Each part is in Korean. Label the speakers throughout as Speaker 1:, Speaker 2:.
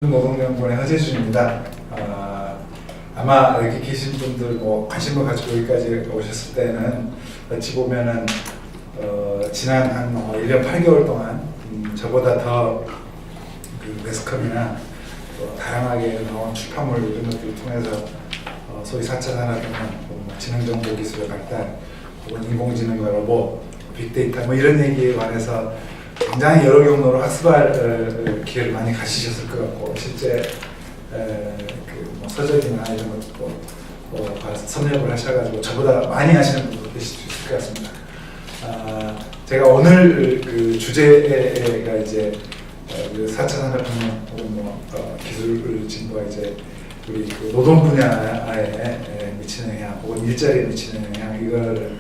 Speaker 1: 노동연구원의 허재준입니다. 아마 여기 계신 분들 관심을 가지고 여기까지 오셨을 때는 어찌 보면은 지난 한 1년 8개월 동안 저보다 더 그 매스컴이나 다양하게 나온 출판물 이런 것들을 통해서 소위 4차 산업혁명, 지능정보기술의 발달, 혹은 인공지능과 로봇, 빅데이터 이런 얘기에 관해서 굉장히 여러 경로로 학습할 기회를 많이 가지셨을 것 같고, 실제 서적이나 이런 것도 섭렵을 하셔가지고 저보다 많이 하시는 분도 계실 수 있을 것 같습니다. 제가 오늘 그 주제가 이제 4차 산업혁명 혹은 기술 진보가 이제 우리 그 노동 분야에 미치는 영향 혹은 일자리에 미치는 영향, 이거를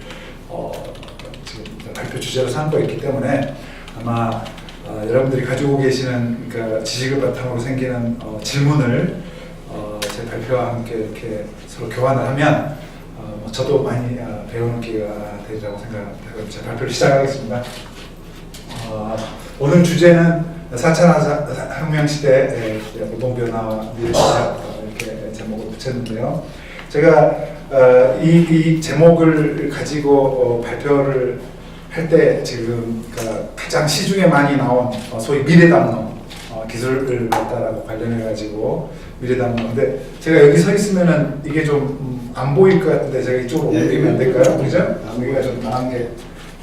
Speaker 1: 지금 발표 주제로 삼고 있기 때문에 아마 여러분들이 가지고 계시는 그 지식을 바탕으로 생기는 질문을 제 발표와 함께 이렇게 서로 교환을 하면 저도 많이 배우는 기회가 되리라고 생각합니다. 그럼 제 발표를 시작하겠습니다. 오늘 주제는 4차 혁명 시대 노동 변화와 미래 시작, 이렇게 제목을 붙였는데요. 제가 이 제목을 가지고 발표를 할 때 지금 가장 시중에 많이 나온 소위 미래담론 기술을 갖다라고 관련해 가지고 미래담론. 근데 제가 여기 서 있으면은 이게 좀 안 보일 것 같은데 제가 이쪽으로 옮기면 안 될까요? 그죠? 여기가 좀 나은 게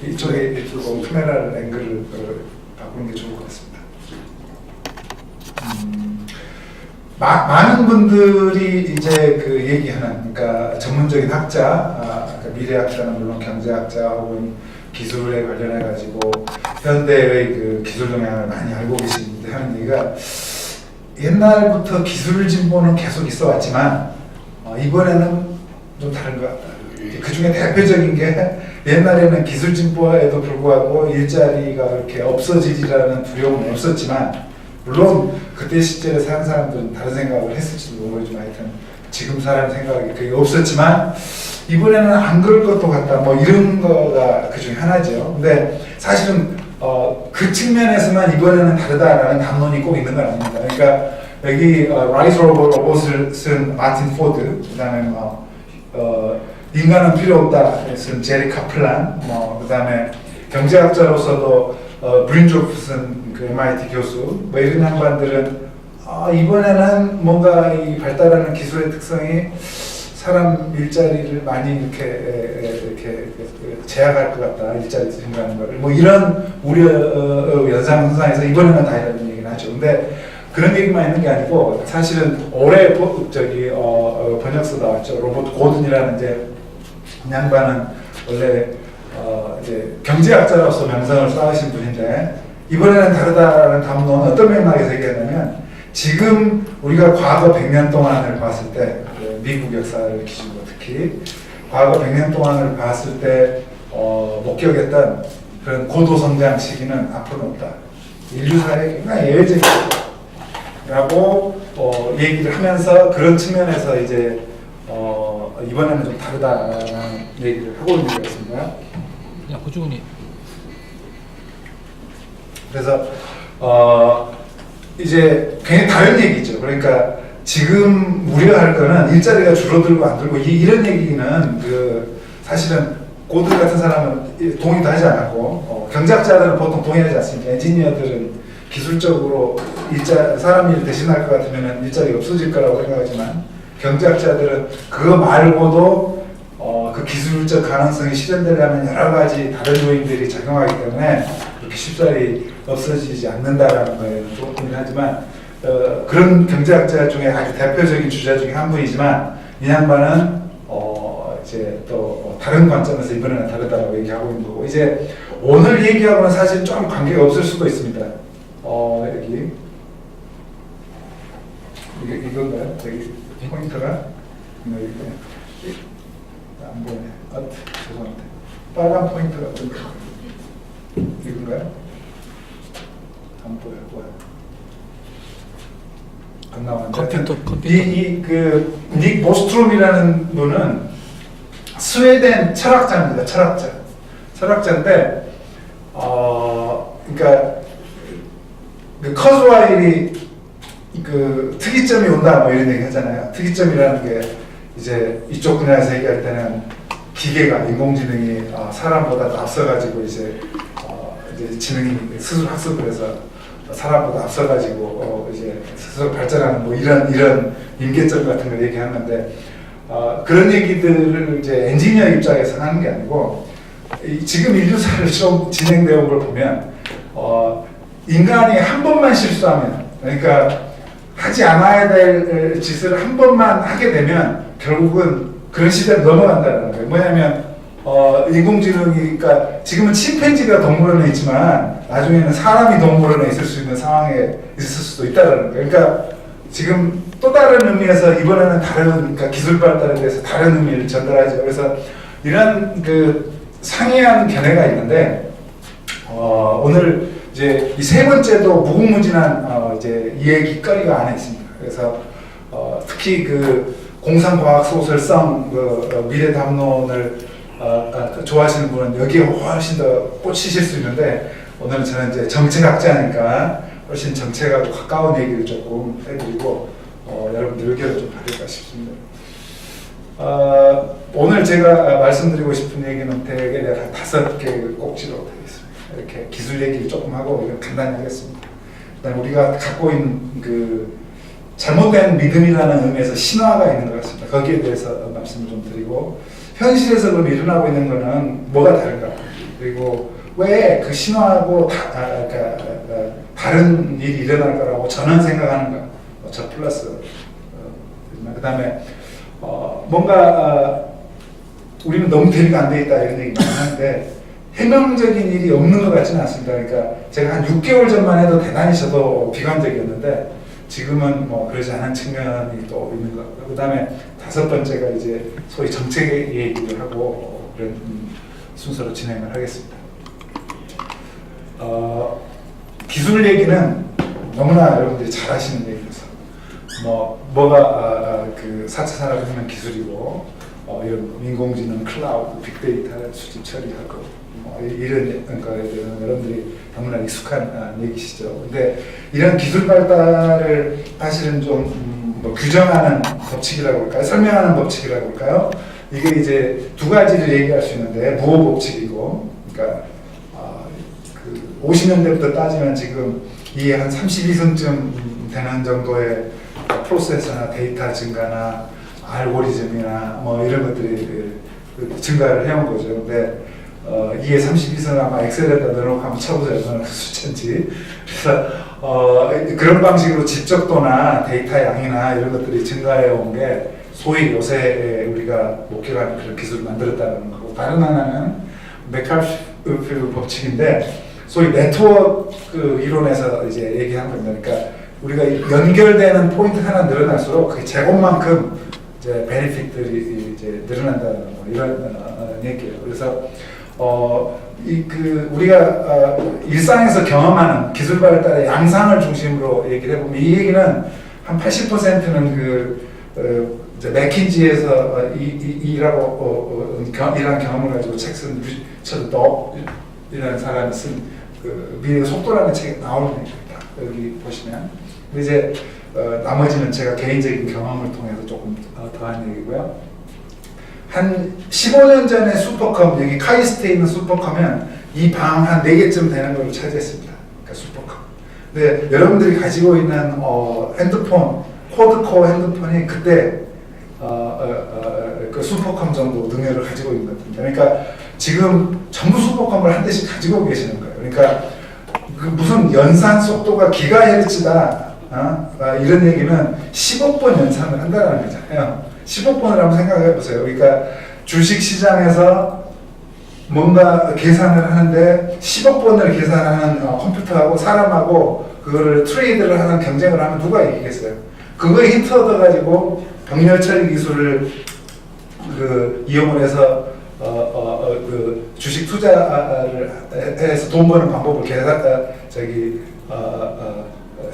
Speaker 1: 이쪽에 카메라 앵글을 바꾸는 게 좋을 것 같습니다. 많은 분들이 이제 그 얘기하는, 그러니까 전문적인 학자, 그러니까 미래학자는 물론 경제학자 혹은 기술에 관련해 가지고 현대의 그 기술 동향을 많이 알고 계신 분들 하는 얘기가, 옛날부터 기술 진보는 계속 있어 왔지만 이번에는 좀 다른 것 같다. 그 중에 대표적인 게, 옛날에는 기술 진보에도 불구하고 일자리가 그렇게 없어지리라는 두려움은 없었지만, 물론 그때 시절에 사는 사람들은 다른 생각을 했을지도 모르지만 하여튼 지금 사람 생각이 그게 없었지만 이번에는 안 그럴 것도 같다, 이런 거가 그 중에 하나죠. 근데 사실은 그 측면에서만 이번에는 다르다라는 담론이 꼭 있는 건 아닙니다. 그러니까 여기 라이즈 로봇을 쓴 마틴 포드, 그 다음에 인간은 필요 없다 쓴 제리 카플란, 그 다음에 경제학자로서도 브린조프 쓴 그 MIT 교수, 이런 양반들은 이번에는 뭔가 이 발달하는 기술의 특성이 사람 일자리를 많이 이렇게 제약할 것 같다, 일자리 증가하는 거를, 이런 우려 연상선상에서 이번에는 다 이런 얘기를 하죠. 근데 그런 얘기만 있는 게 아니고, 사실은 올해 번역서 나왔죠. 로버트 고든이라는 이제 양반은 원래 이제 경제학자로서 명성을 쌓으신 분인데, 이번에는 다르다라는 담론은 어떤 맥락에서 얘기하냐면, 지금 우리가 과거 100년 동안을 봤을 때, 미국 역사를 기준으로 특히 과거 100년 동안을 봤을 때 목격했던 그런 고도 성장 시기는 앞으로는 없다. 인류사의 굉장히 예외적이라고 얘기를 하면서, 그런 측면에서 이제 이번에는 좀 다르다라는 얘기를 하고 있는 것 같습니다.
Speaker 2: 그냥 고주군이.
Speaker 1: 그래서 이제 굉장히 다른 얘기죠. 그러니까 지금 우려할 거는 일자리가 줄어들고 안 들고 이런 얘기는 사실은 고든 같은 사람은 동의도 하지 않았고, 경제학자들은 보통 동의하지 않습니다. 엔지니어들은 기술적으로 사람 일 대신할 것 같으면 일자리가 없어질 거라고 생각하지만, 경제학자들은 그거 말고도 그 기술적 가능성이 실현되려면 여러 가지 다른 요인들이 작용하기 때문에 그렇게 쉽사리 없어지지 않는다라는 거에 동의를 하지만, 그런 경제학자 중에 아주 대표적인 주자 중에 한 분이지만, 이 양반은 이제 또 다른 관점에서 이번에는 다르다고 얘기하고 있는 거고, 이제 오늘 얘기하고는 사실 좀 관계가 없을 수도 있습니다. 여기 이건가요? 여기 포인터가 안 보이네. 죄송합니다. 빨간 포인트가 이건가요? 안 보여요. 안 나왔는데. 그 닉 보스트롬이라는 분은 스웨덴 철학자입니다. 철학자인데, 그러니까 그 커즈와일이 그 특이점이 온다 뭐 이런 얘기 하잖아요. 특이점이라는 게 이제 이쪽 분야에서 얘기할 때는 기계가 인공지능이 사람보다 앞서가지고 이제 지능이 스스로 학습을 해서 사람보다 앞서가지고 이제 스스로 발전하는 뭐 이런 임계점 같은 걸 얘기하는데 그런 얘기들을 이제 엔지니어 입장에서 하는 게 아니고 지금 인류사를 좀 진행되어 온 걸 보면 인간이 한 번만 실수하면 그러니까 하지 않아야 될 짓을 한 번만 하게 되면 결국은 그런 시대로 넘어간다는 거예요. 뭐냐면 인공지능이 그러니까 지금은 침팬지가 동물원에 있지만 나중에는 사람이 동물원에 있을 수 있는 상황에 있을 수도 있다는 거예요. 그러니까 지금 또 다른 의미에서 이번에는 다른 그러니까 기술 발달에 대해서 다른 의미를 전달하죠. 그래서 이런 그 상이한 견해가 있는데 오늘 이제 이 세 번째도 무궁무진한 이제 이야기거리가 안에 있습니다. 그래서 특히 그 공상과학 소설성 그 미래 담론을 좋아하시는 분은 여기에 훨씬 더 꽂히실 수 있는데 오늘은 저는 이제 정책학자니까 훨씬 정책하고 가까운 얘기를 조금 해드리고 여러분들 의견을 좀 받을까 싶습니다. 오늘 제가 말씀드리고 싶은 얘기는 대개 내가 5개 꼭지로 되겠습니다. 이렇게 기술 얘기를 조금 하고 이거 간단히 하겠습니다. 그다음 우리가 갖고 있는 그 잘못된 믿음이라는 의미에서 신화가 있는 것 같습니다. 거기에 대해서 말씀을 좀 드리고 현실에서 그럼 일어나고 있는 거는 뭐가 다른가 그리고 왜 그 신화하고 다른 일이 일어날 거라고 저는 생각하는가 저 플러스 그 다음에 뭔가 우리는 너무 대비가 안 돼 있다 이런 얘기 많이 하는데 해명적인 일이 없는 것 같지는 않습니다. 그러니까 제가 한 6개월 전만 해도 대단히 저도 비관적이었는데 지금은 뭐 그러지 않은 측면이 또 있는 것 같고 그 다음에 5번째가 이제 소위 정책 얘기를 하고 그런 순서로 진행을 하겠습니다. 기술 얘기는 너무나 여러분들이 잘 하시는 얘기라서 뭐가 그 4차 산업혁명 기술이고 이런 인공지능, 클라우드, 빅데이터를 수집 처리하고 이런 거에 대해서는 여러분들이 너무나 익숙한 얘기시죠. 근데 이런 기술 발달을 사실은 좀 뭐 규정하는 법칙이라고 할까요? 설명하는 법칙이라고 할까요? 이게 이제 두 가지를 얘기할 수 있는데 무호 법칙이고, 그러니까 그 50년대부터 따지면 지금 이게 한 32승쯤 되는 정도의 프로세서나 데이터 증가나 알고리즘이나 뭐 이런 것들이 증가를 해온 거죠. 근데 2에 32승을 아마 엑셀에다 넣어놓고 한번 쳐보세요. 얼마나 숫자인지. 그래서 그런 방식으로 집적도나 데이터 양이나 이런 것들이 증가해 온 게 소위 요새 우리가 목격하는 그런 기술을 만들었다는 거고 다른 하나는 메카르트 법칙인데 소위 네트워크 이론에서 이제 얘기한 겁니다. 그러니까 우리가 연결되는 포인트 하나 늘어날수록 그 제곱만큼 이제 베네핏들이 이제 늘어난다는 뭐 이런 얘기예요. 그래서 우리가 일상에서 경험하는 기술 발달의 양상을 중심으로 얘기를 해보면 이 얘기는 한 80%는 이제 맥킨지에서 일한 경험을 가지고 책 쓴 리처드 덕이라는 사람이 쓴 그 미래의 속도라는 책에 나오는 얘기입니다. 여기 보시면. 근데 이제 나머지는 제가 개인적인 경험을 통해서 조금 더한 얘기고요. 한 15년 전에 슈퍼컴, 여기 카이스트에 있는 슈퍼컴은 이 방 한 4개쯤 되는 걸 차지했습니다. 그러니까 슈퍼컴. 근데 여러분들이 가지고 있는 핸드폰, 코드코어 핸드폰이 그때 그 슈퍼컴 정도 능력을 가지고 있는 것 같습니다. 그러니까 지금 전부 슈퍼컴을 한 대씩 가지고 계시는 거예요. 그러니까 그 무슨 연산 속도가 기가헤르츠다 이런 얘기는 10억 번 연산을 한다는 거잖아요. 10억 번을 한번 생각해 보세요. 그러니까 주식 시장에서 뭔가 계산을 하는데 10억 번을 계산하는 컴퓨터하고 사람하고 그거를 트레이드를 하는 경쟁을 하면 누가 이기겠어요? 그거에 힌트 얻어가지고 병렬 처리 기술을 이용을 해서 그 주식 투자를 해서 돈 버는 방법을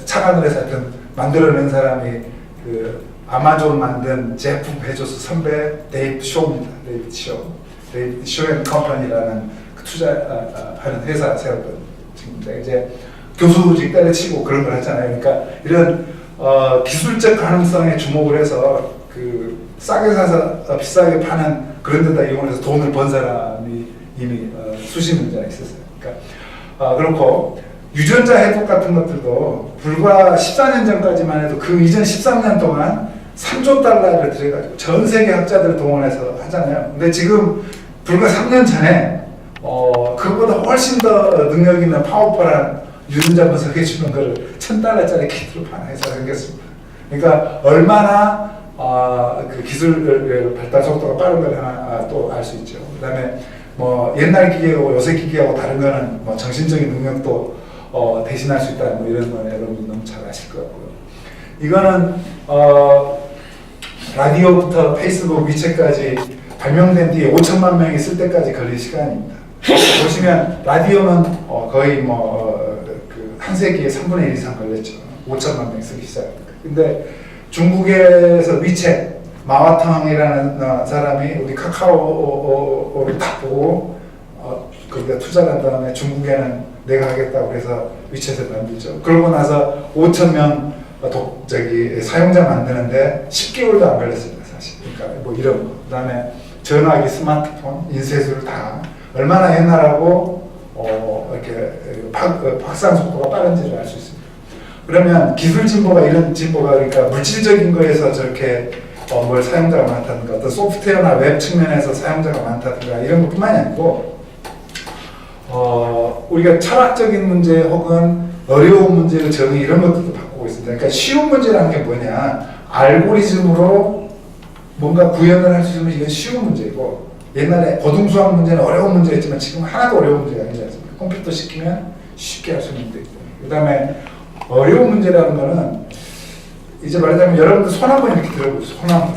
Speaker 1: 착안을 해서 하여튼 만들어낸 사람이 그 아마존 만든 제프 베조스 선배 데이비드 쇼입니다. 데이비드 쇼 앤 컴퍼니라는 투자하는 회사 세웠던 친구인데 이제 교수직 때려치고 그런 걸 했잖아요. 그러니까 이런 기술적 가능성에 주목을 해서 그 싸게 사서 비싸게 파는 그런 데다 이용해서 돈을 번 사람이 이미 수십 년전에 있었어요. 그러니까 그렇고 유전자 해독 같은 것들도 불과 14년 전까지만 해도 그 이전 13년 동안 3조 달러를 들여가지고 전 세계 학자들을 동원해서 하잖아요. 근데 지금 불과 3년 전에 그거보다 훨씬 더 능력 있는 파워풀한 유전자 분석해 주는 거를 $1,000짜리 키트로 파는 회사가 생겼습니다. 그러니까 얼마나 그 기술 발달 속도가 빠른 걸 하나 또 알 수 있죠. 그다음에 뭐 옛날 기계하고 요새 기계하고 다른 거는 뭐 정신적인 능력도 대신할 수 있다, 뭐 이런 건 여러분들 너무 잘 아실 것 같고요. 이거는 라디오부터 페이스북, 위챗까지 발명된 뒤에 5천만 명이 쓸 때까지 걸린 시간입니다. 보시면 라디오는 거의 그 한 세기에 3분의 1 이상 걸렸죠. 5천만 명이 쓰기 시작합니다. 근데 중국에서 위챗 마와탕이라는 사람이 우리 카카오를 딱 보고 거기다 투자를 한 다음에 중국에는 내가 하겠다고 해서 위챗을 만들죠. 그러고 나서 5,000명 사용자 만드는데 10개월도 안 걸렸습니다, 사실. 그러니까 뭐 이런 거. 그다음에 전화기, 스마트폰, 인쇄술 다 얼마나 옛날하고 이렇게 확산 속도가 빠른지를 알 수 있습니다. 그러면 기술 진보가 이런 진보가 그러니까 물질적인 거에서 저렇게 뭘 사용자가 많다든가 어떤 소프트웨어나 웹 측면에서 사용자가 많다든가 이런 것뿐만이 아니고 우리가 철학적인 문제 혹은 어려운 문제의 정의 이런 것들도 바꾸고 있습니다. 그러니까 쉬운 문제라는 게 뭐냐, 알고리즘으로 뭔가 구현을 할 수 있으면 이건 쉬운 문제고, 옛날에 고등수학 문제는 어려운 문제였지만 지금 하나도 어려운 문제가 아니지 않습니까? 컴퓨터 시키면 쉽게 할 수 있는 문제이기 때문에. 그 다음에 어려운 문제라는 거는 이제 말하자면 여러분들 손 한번 이렇게 들어보세요. 손 한번.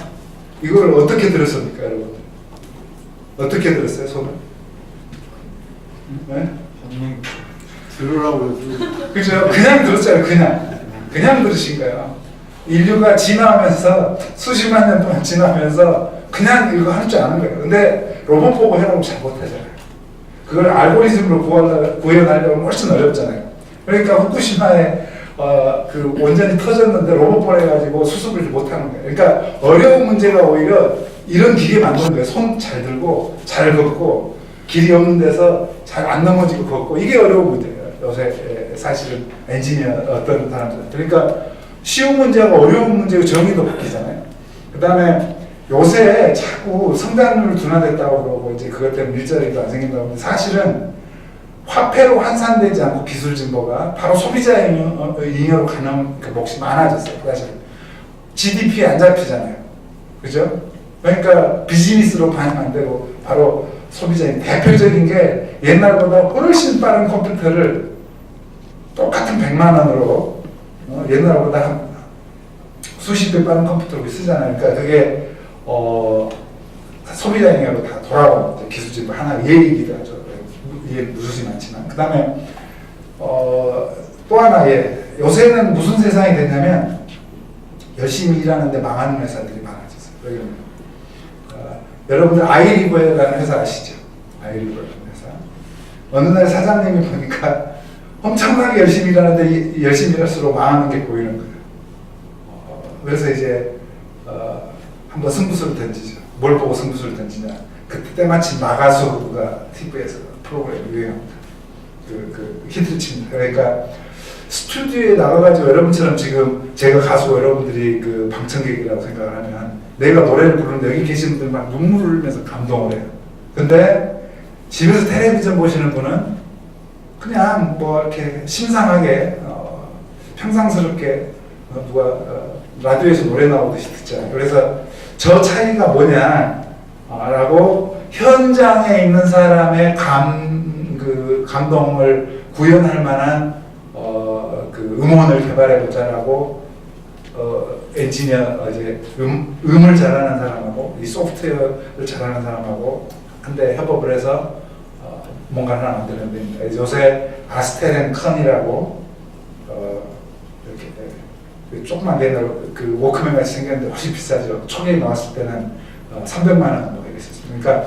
Speaker 1: 이걸 어떻게 들었습니까, 여러분? 어떻게 들었어요, 손을? 네?
Speaker 2: 들으라고요.
Speaker 1: 그죠? 그냥 들었어요, 그냥 들으신 거예요. 인류가 진화하면서 수십만 년 동안 진화하면서 그냥 이거 할 줄 아는 거예요. 근데 로봇 보고 해라고 잘 못하잖아요. 그걸 알고리즘으로 구현하려면 훨씬 어렵잖아요. 그러니까 후쿠시마에 그 원전이 터졌는데 로봇 보내가지고 수습을 못하는 거예요. 그러니까 어려운 문제가 오히려 이런 기계 만드는 거예요. 손 잘 들고 잘 걷고 길이 없는 데서 잘 안 넘어지고 걷고, 이게 어려운 문제예요. 요새 사실은 엔지니어 어떤 사람들. 그러니까 쉬운 문제하고 어려운 문제의 정의도 바뀌잖아요. 그 다음에 요새 자꾸 성장률 둔화됐다고 그러고 이제 그것 때문에 일자리도 안 생긴다고 하는데, 사실은 화폐로 환산되지 않고 기술 진보가 바로 소비자 잉여로 가는 그 몫이 많아졌어요. 사실 GDP에 안 잡히잖아요. 그죠? 그러니까 비즈니스로 반영 안 되고 바로 소비자인, 대표적인 게 옛날보다 훨씬 빠른 컴퓨터를 똑같은 100만 원으로 옛날보다 한 수십 배 빠른 컴퓨터를 쓰잖아요. 그러니까 그게 소비자 잉여로 다 돌아오는 기술 진보 하나 예이기도 하죠. 이게 무수히 많지만. 그 다음에 또 하나, 요새는 무슨 세상이 됐냐면 열심히 일하는데 망하는 회사들이 많아졌어요. 왜냐면 여러분들 아이리버라는 회사 아시죠? 아이리버라는 회사. 어느 날 사장님이 보니까 엄청나게 열심히 일하는데 열심히 일할수록 망하는 게 보이는 거예요. 그래서 이제 한번 승부수를 던지죠. 뭘 보고 승부수를 던지냐. 그때 마침 마가수가 TV에서 프로그램이 유행합니다. 그 히트를 칩니다. 그러니까 스튜디오에 나가가지고 여러분처럼 지금 제가 가수고 여러분들이 그 방청객이라고 생각을 하면 내가 노래를 부르는데 여기 계신 분들 막 눈물을 흘리면서 감동을 해요. 근데 집에서 텔레비전 보시는 분은 그냥 뭐 이렇게 심상하게 평상스럽게 누가 라디오에서 노래 나오듯이 듣잖아요. 그래서 저 차이가 뭐냐라고 현장에 있는 사람의 감동을 구현할 만한 그 음원을 개발해보자라고 엔지니어 이제 음을 잘하는 사람하고 이 소프트웨어를 잘하는 사람하고 한데 협업을 해서 뭔가 하나 만드는 데입니다. 요새 아스텔 앤 컨이라고 이렇게 조그만 옛날 그 워크맨 같이 생겼는데 훨씬 비싸죠. 초기에 나왔을 때는 300만 원 뭐 이랬었어요. 그러니까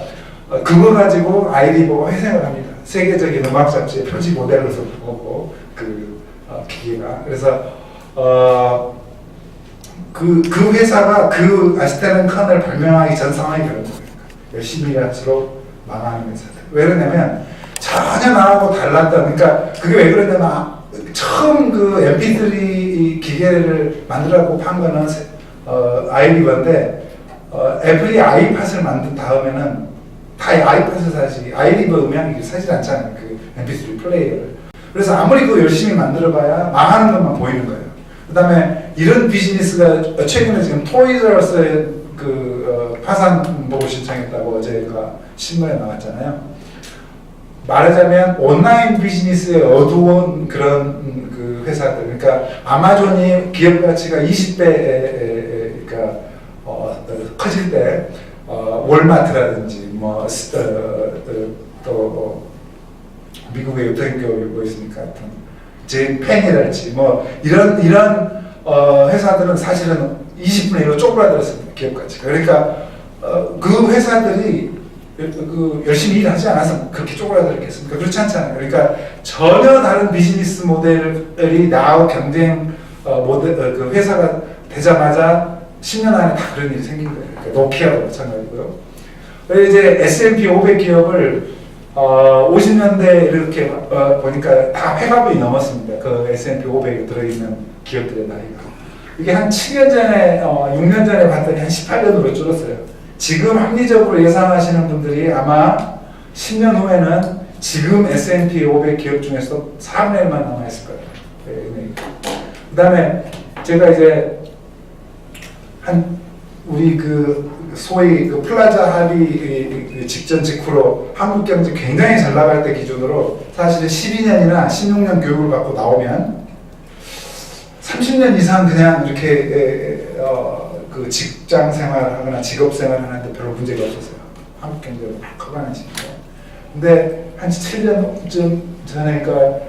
Speaker 1: 그거 가지고 아이리버가 회생을 합니다. 세계적인 음악 잡지의 표지 모델로서 보고 그 기계가. 그래서 그 회사가 그 아스테렌칸을 발명하기 전 상황이 그런 거예요. 열심히 일할수록 망하는 회사들. 왜 그러냐면 전혀 나하고 달랐다. 그러니까 그게 왜 그러냐면 처음 그 MP3 기계를 만들라고 판 거는 아이리버인데 애플이 아이팟을 만든 다음에는 다 아이팟을 사지 아이리버 음향이 사질 않잖아요. 그 MP3 플레이어를. 그래서 아무리 그거 열심히 만들어봐야 망하는 것만 보이는 거예요. 그 다음에 이런 비즈니스가 최근에 지금 토이저스의 파산 보고 신청했다고 어제가 신문에 나왔잖아요. 말하자면 온라인 비즈니스의 어두운 그런 그 회사들, 그러니까 아마존이 기업 가치가 20배 그러니까 커질 때 월마트라든지 또 미국의 유통기업이 있으니까 제 펜이랄지 이런 회사들은 사실은 20분의 1로 쪼그라들었습니다. 기업 가치가. 그러니까 그 회사들이 열심히 일하지 않아서 그렇게 쪼그라들었겠습니까? 그렇지 않잖아요. 그러니까 전혀 다른 비즈니스 모델이 나하고 경쟁 모델 그 회사가 되자마자 10년 안에 다 그런 일이 생긴 거예요. 그러니까 노키아도 마찬가지고요. 이제 S&P 500 기업을 50년대 이렇게 보니까 다 회갑이 넘었습니다. 그 S&P 500에 들어있는 기업들의 나이가. 이게 한 7년 전에, 6년 전에 봤더니 한 18년으로 줄었어요. 지금 합리적으로 예상하시는 분들이 아마 10년 후에는 지금 S&P 500 기업 중에서 4분의 1만 남아있을 거예요. 그 다음에 제가 이제 우리 소위 플라자 합의 직전 직후로 한국 경제 굉장히 잘 나갈 때 기준으로 사실은 12년이나 16년 교육을 받고 나오면 30년 이상 그냥 이렇게 그 직장 생활하거나 직업 생활을 하는데 별로 문제가 없었어요. 한국 경제가 커가는 시기에. 근데 한 7년쯤 전에 그러니까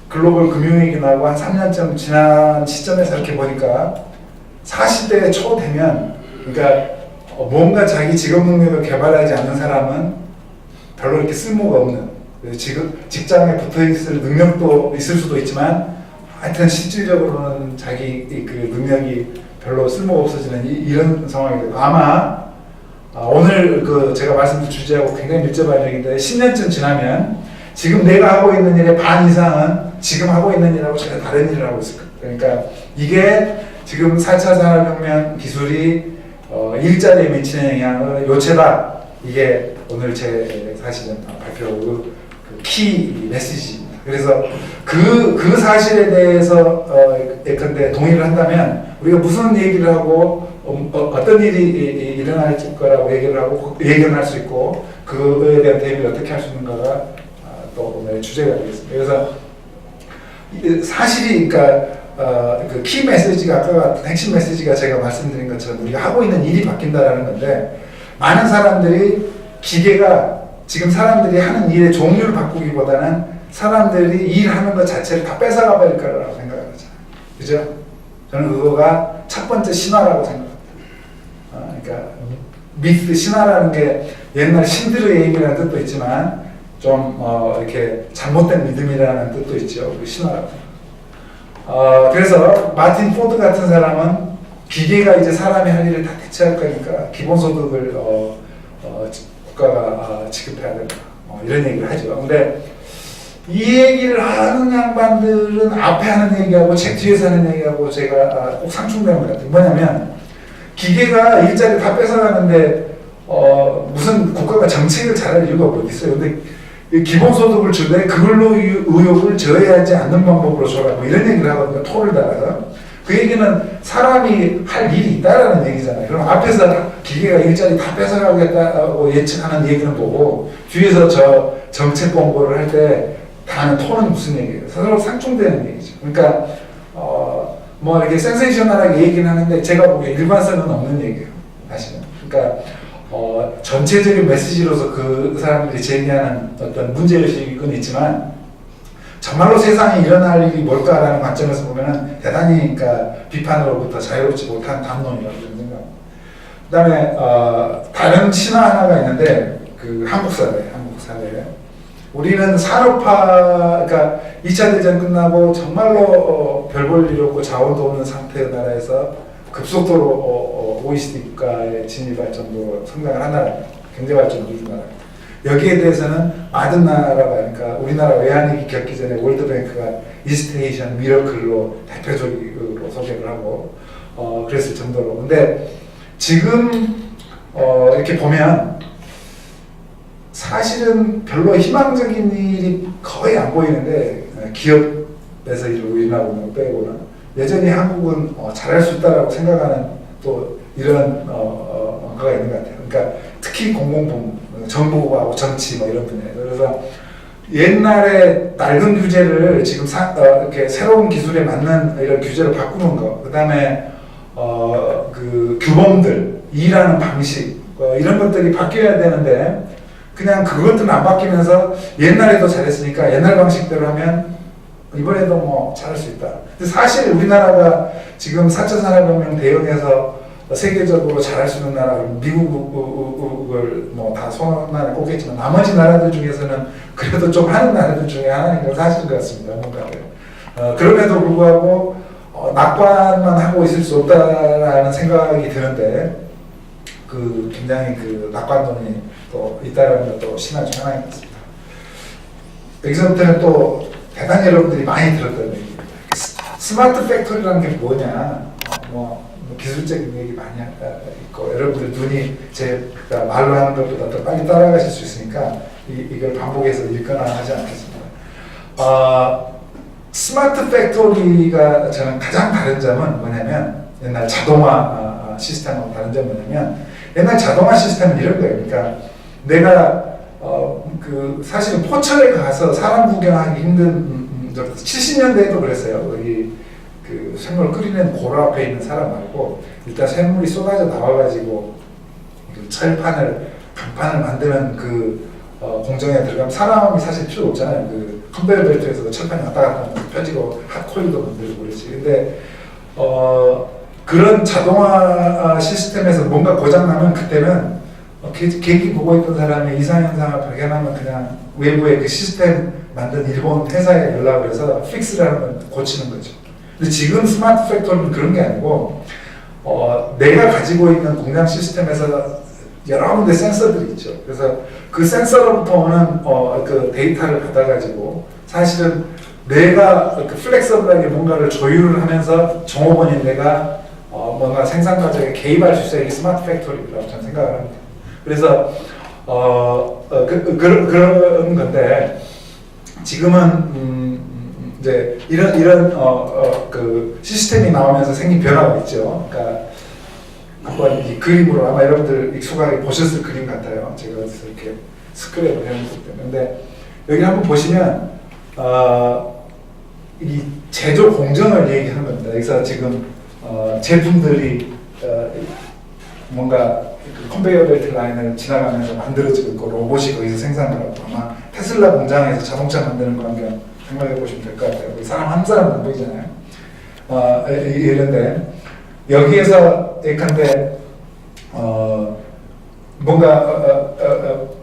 Speaker 1: 글로벌 금융위기 나고 한 3년쯤 지난 시점에서 이렇게 보니까 40대 초 되면 그러니까 뭔가 자기 직업 능력을 개발하지 않는 사람은 별로 이렇게 쓸모가 없는 직장에 붙어있을 능력도 있을 수도 있지만 하여튼 실질적으로는 자기 그 능력이 별로 쓸모가 없어지는 이런 상황이 되고 아마 오늘 제가 말씀드린 주제하고 굉장히 밀접한 얘기인데 10년쯤 지나면 지금 내가 하고 있는 일의 반 이상은 지금 하고 있는 일하고 전혀 다른 일을 하고 있을 거예요. 그러니까 이게 지금 4차 산업혁명 기술이 일자리에 미치는 영향을 요체다. 이게 오늘 제 사실은 발표 키 메시지입니다. 그래서 그 사실에 대해서 예컨대 동의를 한다면 우리가 무슨 얘기를 하고 어떤 일이 일어날 거라고 얘기를 하고 예견할 수 있고 그거에 대한 대비를 어떻게 할 수 있는가가 또 오늘 주제가 되겠습니다. 그래서 사실이 그러니까 그 키 메시지가 아까 같은 핵심 메시지가 제가 말씀드린 것처럼 우리가 하고 있는 일이 바뀐다라는 건데 많은 사람들이 기계가 지금 사람들이 하는 일의 종류를 바꾸기보다는 사람들이 일하는 것 자체를 다 뺏어가 버릴 거라고 생각하잖아요. 그죠? 저는 그거가 첫 번째 신화라고 생각합니다. 그러니까 미스 신화라는 게 옛날 신들의 얘기라는 뜻도 있지만 좀 이렇게 잘못된 믿음이라는 뜻도 있죠. 그 신화라고. 그래서 마틴 포드 같은 사람은 기계가 이제 사람이 할 일을 다 대체할 거니까 기본소득을 국가가 지급해야 된다. 이런 얘기를 하죠. 근데 이 얘기를 하는 양반들은 앞에 하는 얘기하고 책 뒤에서 하는 얘기하고 제가 꼭 상충되는 것 같아요. 뭐냐면 기계가 일자리 다 뺏어가는데 무슨 국가가 정책을 잘할 이유가 어디 있어요. 근데 기본소득을 주되 그걸로 의욕을 저해하지 않는 방법으로 줘라. 이런 얘기를 하거든요. 토를 달아서. 그 얘기는 사람이 할 일이 있다라는 얘기잖아요. 그럼 앞에서 기계가 일자리 다 뺏어가겠다고 예측하는 얘기는 보고 뒤에서 저 정책 공고를 할 때 다는 톤은 무슨 얘기예요? 서로 상충되는 얘기죠. 그러니까 뭐 이렇게 센세이셔널하게 얘기는 하는데 제가 보기에 일관성은 없는 얘기예요. 사실은. 그러니까 전체적인 메시지로서 그 사람들이 제기하는 어떤 문제의식은 있지만 정말로 세상에 일어날 일이 뭘까라는 관점에서 보면은 대단히 그러니까 비판으로부터 자유롭지 못한 담론이라고 생각합니다. 그 다음에 다른 신화 하나가 있는데 그 한국 사회. 우리는 산업화, 그러니까 2차 대전 끝나고 정말로 별 볼 일 없고 자원도 없는 상태의 나라에서 급속도로 OECD 국가에 진입할 정도로 성장을 한 나라입니다. 경제 발전을 이룬 나라입니다. 여기에 대해서는 많은 나라가, 그러니까 우리나라 외환위기 겪기 전에 월드뱅크가 이스트에이션 미러클로 대표적으로 소개를 하고 그랬을 정도로. 근데 지금 이렇게 보면 사실은 별로 희망적인 일이 거의 안 보이는데, 기업에서 일어나고 있는 거 빼고는 여전히 한국은 잘할 수 있다라고 생각하는 또 이런 뭔가가 있는 것 같아요. 그러니까 특히 공공부문, 정부하고 정치 뭐 이런 분야에. 그래서 옛날에 낡은 규제를 지금 이렇게 새로운 기술에 맞는 이런 규제를 바꾸는 거, 그 다음에 그 규범들, 일하는 방식 이런 것들이 바뀌어야 되는데 그냥 그것들은 안 바뀌면서 옛날에도 잘했으니까 옛날 방식대로 하면 이번에도 뭐 잘할 수 있다. 근데 사실 우리나라가 지금 4차 산업혁명 대응해서 세계적으로 잘할 수 있는 나라, 미국을 뭐 다 손 안에 꼽겠지만 나머지 나라들 중에서는 그래도 좀 하는 나라들 중에 하나인 건 사실인 것 같습니다. 뭔가 그럼에도 불구하고 낙관만 하고 있을 수 없다라는 생각이 드는데, 그 굉장히 그 낙관론이 또 있다라는 것도 신화 중 하나인 것 같습니다. 여기서부터는 또 대단히 여러분들이 많이 들었던 얘기입니다. 스마트 팩토리라는 게 뭐냐, 뭐 기술적인 얘기 많이 있고, 여러분들 눈이 제 말로 하는 것보다 더 빨리 따라가실 수 있으니까 이걸 반복해서 읽거나 하지 않겠습니다. 스마트 팩토리가 저는 가장 다른 점은 뭐냐면, 옛날 자동화 시스템하고 다른 점은 뭐냐면, 옛날 자동화 시스템은 이런 거예요. 그러니까 내가 그 사실은 포천에 가서 사람 구경하기 힘든 70년대에도 그랬어요. 여기 그 샘물 끓이는 고로 앞에 있는 사람 말고 일단 샘물이 쏟아져 나와가지고 그 철판을 강판을 만드는 그 공정에 들어가면 사람이 사실 필요 없잖아요. 그 컨베이어 벨트에서 철판이 왔다 갔다 하면서 펴지고 핫코일도 만들고 그렇지. 근데 그런 자동화 시스템에서 뭔가 고장나면 그때는 계기 보고 있던 사람이 이상현상을 발견하면 그냥 외부의 그 시스템 만든 일본 회사에 연락을 해서 픽스를 하면 고치는 거죠. 근데 지금 스마트 팩토리는 그런 게 아니고 내가 가지고 있는 공장 시스템에서 여러 군데 센서들이 있죠. 그래서 그 센서로부터 오는 그 데이터를 받아가지고 사실은 내가 그 플렉서블하게 뭔가를 조율을 하면서 종업원인 내가 뭔가 생산 과정에 개입할 수 있어야 이게 스마트 팩토리라고 저는 생각을 합니다. 그래서 그런 건데 지금은 이제 이런 그 시스템이 나오면서 생긴 변화가 있죠. 그러니까 한번 이 그림으로 아마 여러분들 익숙하게 보셨을 그림 같아요. 제가 어디서 이렇게 스크랩을 해놓기 때문에. 근데 여기 한번 보시면 이 제조 공정을 얘기하는 겁니다. 여기서 지금 제품들이 뭔가 그 컨베이어 벨트 라인을 지나가면서 만들어지고 있고 로봇이 거기서 생산을 하고, 아마 테슬라 공장에서 자동차 만드는 광경 생각해 보시면 될 것 같아요. 사람 한 사람 안 보이잖아요. 이런데 여기에서 예컨대 뭔가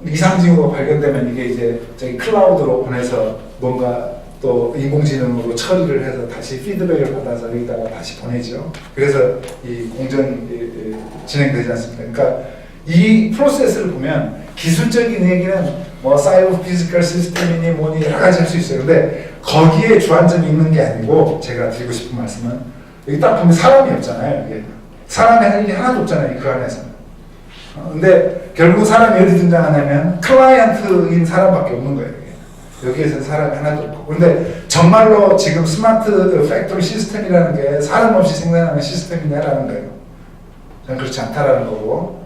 Speaker 1: 이상징후가 발견되면 이게 이제 저기 클라우드로 보내서 뭔가 또 인공지능으로 처리를 해서 다시 피드백을 받아서 여기다가 다시 보내죠. 그래서 이 공정이 진행되지 않습니까? 그러니까 이 프로세스를 보면 기술적인 얘기는 뭐 사이버 피지컬 시스템이니 뭐니 여러 가지 할 수 있어요. 근데 거기에 주안점이 있는 게 아니고, 제가 드리고 싶은 말씀은 여기 딱 보면 사람이 없잖아요. 여기 사람이 할 일이 하나도 없잖아요. 그 안에서는. 근데 결국 사람이 어디 등장하냐면 클라이언트인 사람밖에 없는 거예요. 여기에서는 사람이 하나도 없고. 근데 정말로 지금 스마트 팩토리 시스템이라는 게 사람 없이 생산하는 시스템이냐라는 거예요. 저는 그렇지 않다라는 거고,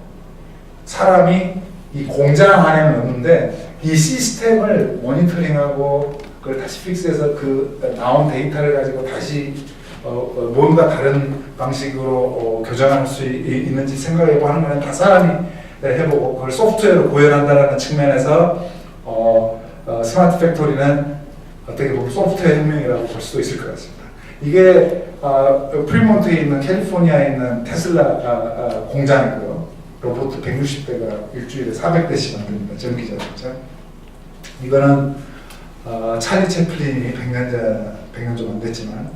Speaker 1: 사람이 이 공장 안에는 없는데 이 시스템을 모니터링하고 그걸 다시 픽스해서 그 나온 데이터를 가지고 다시 뭔가 다른 방식으로 교정할 수 있는지 생각해보고 하는 거는 다 사람이 해보고 그걸 소프트웨어로 구현한다는 측면에서 스마트 팩토리는 어떻게 보면 소프트웨어 혁명이라고 볼 수도 있을 것 같습니다. 이게 프리몬트에 있는 캘리포니아에 있는 테슬라 공장이고요. 로봇 160대가 일주일에 400대씩 만듭니다. 전기자동차. 이거는 찰리 채플린이 100년 좀 안 됐지만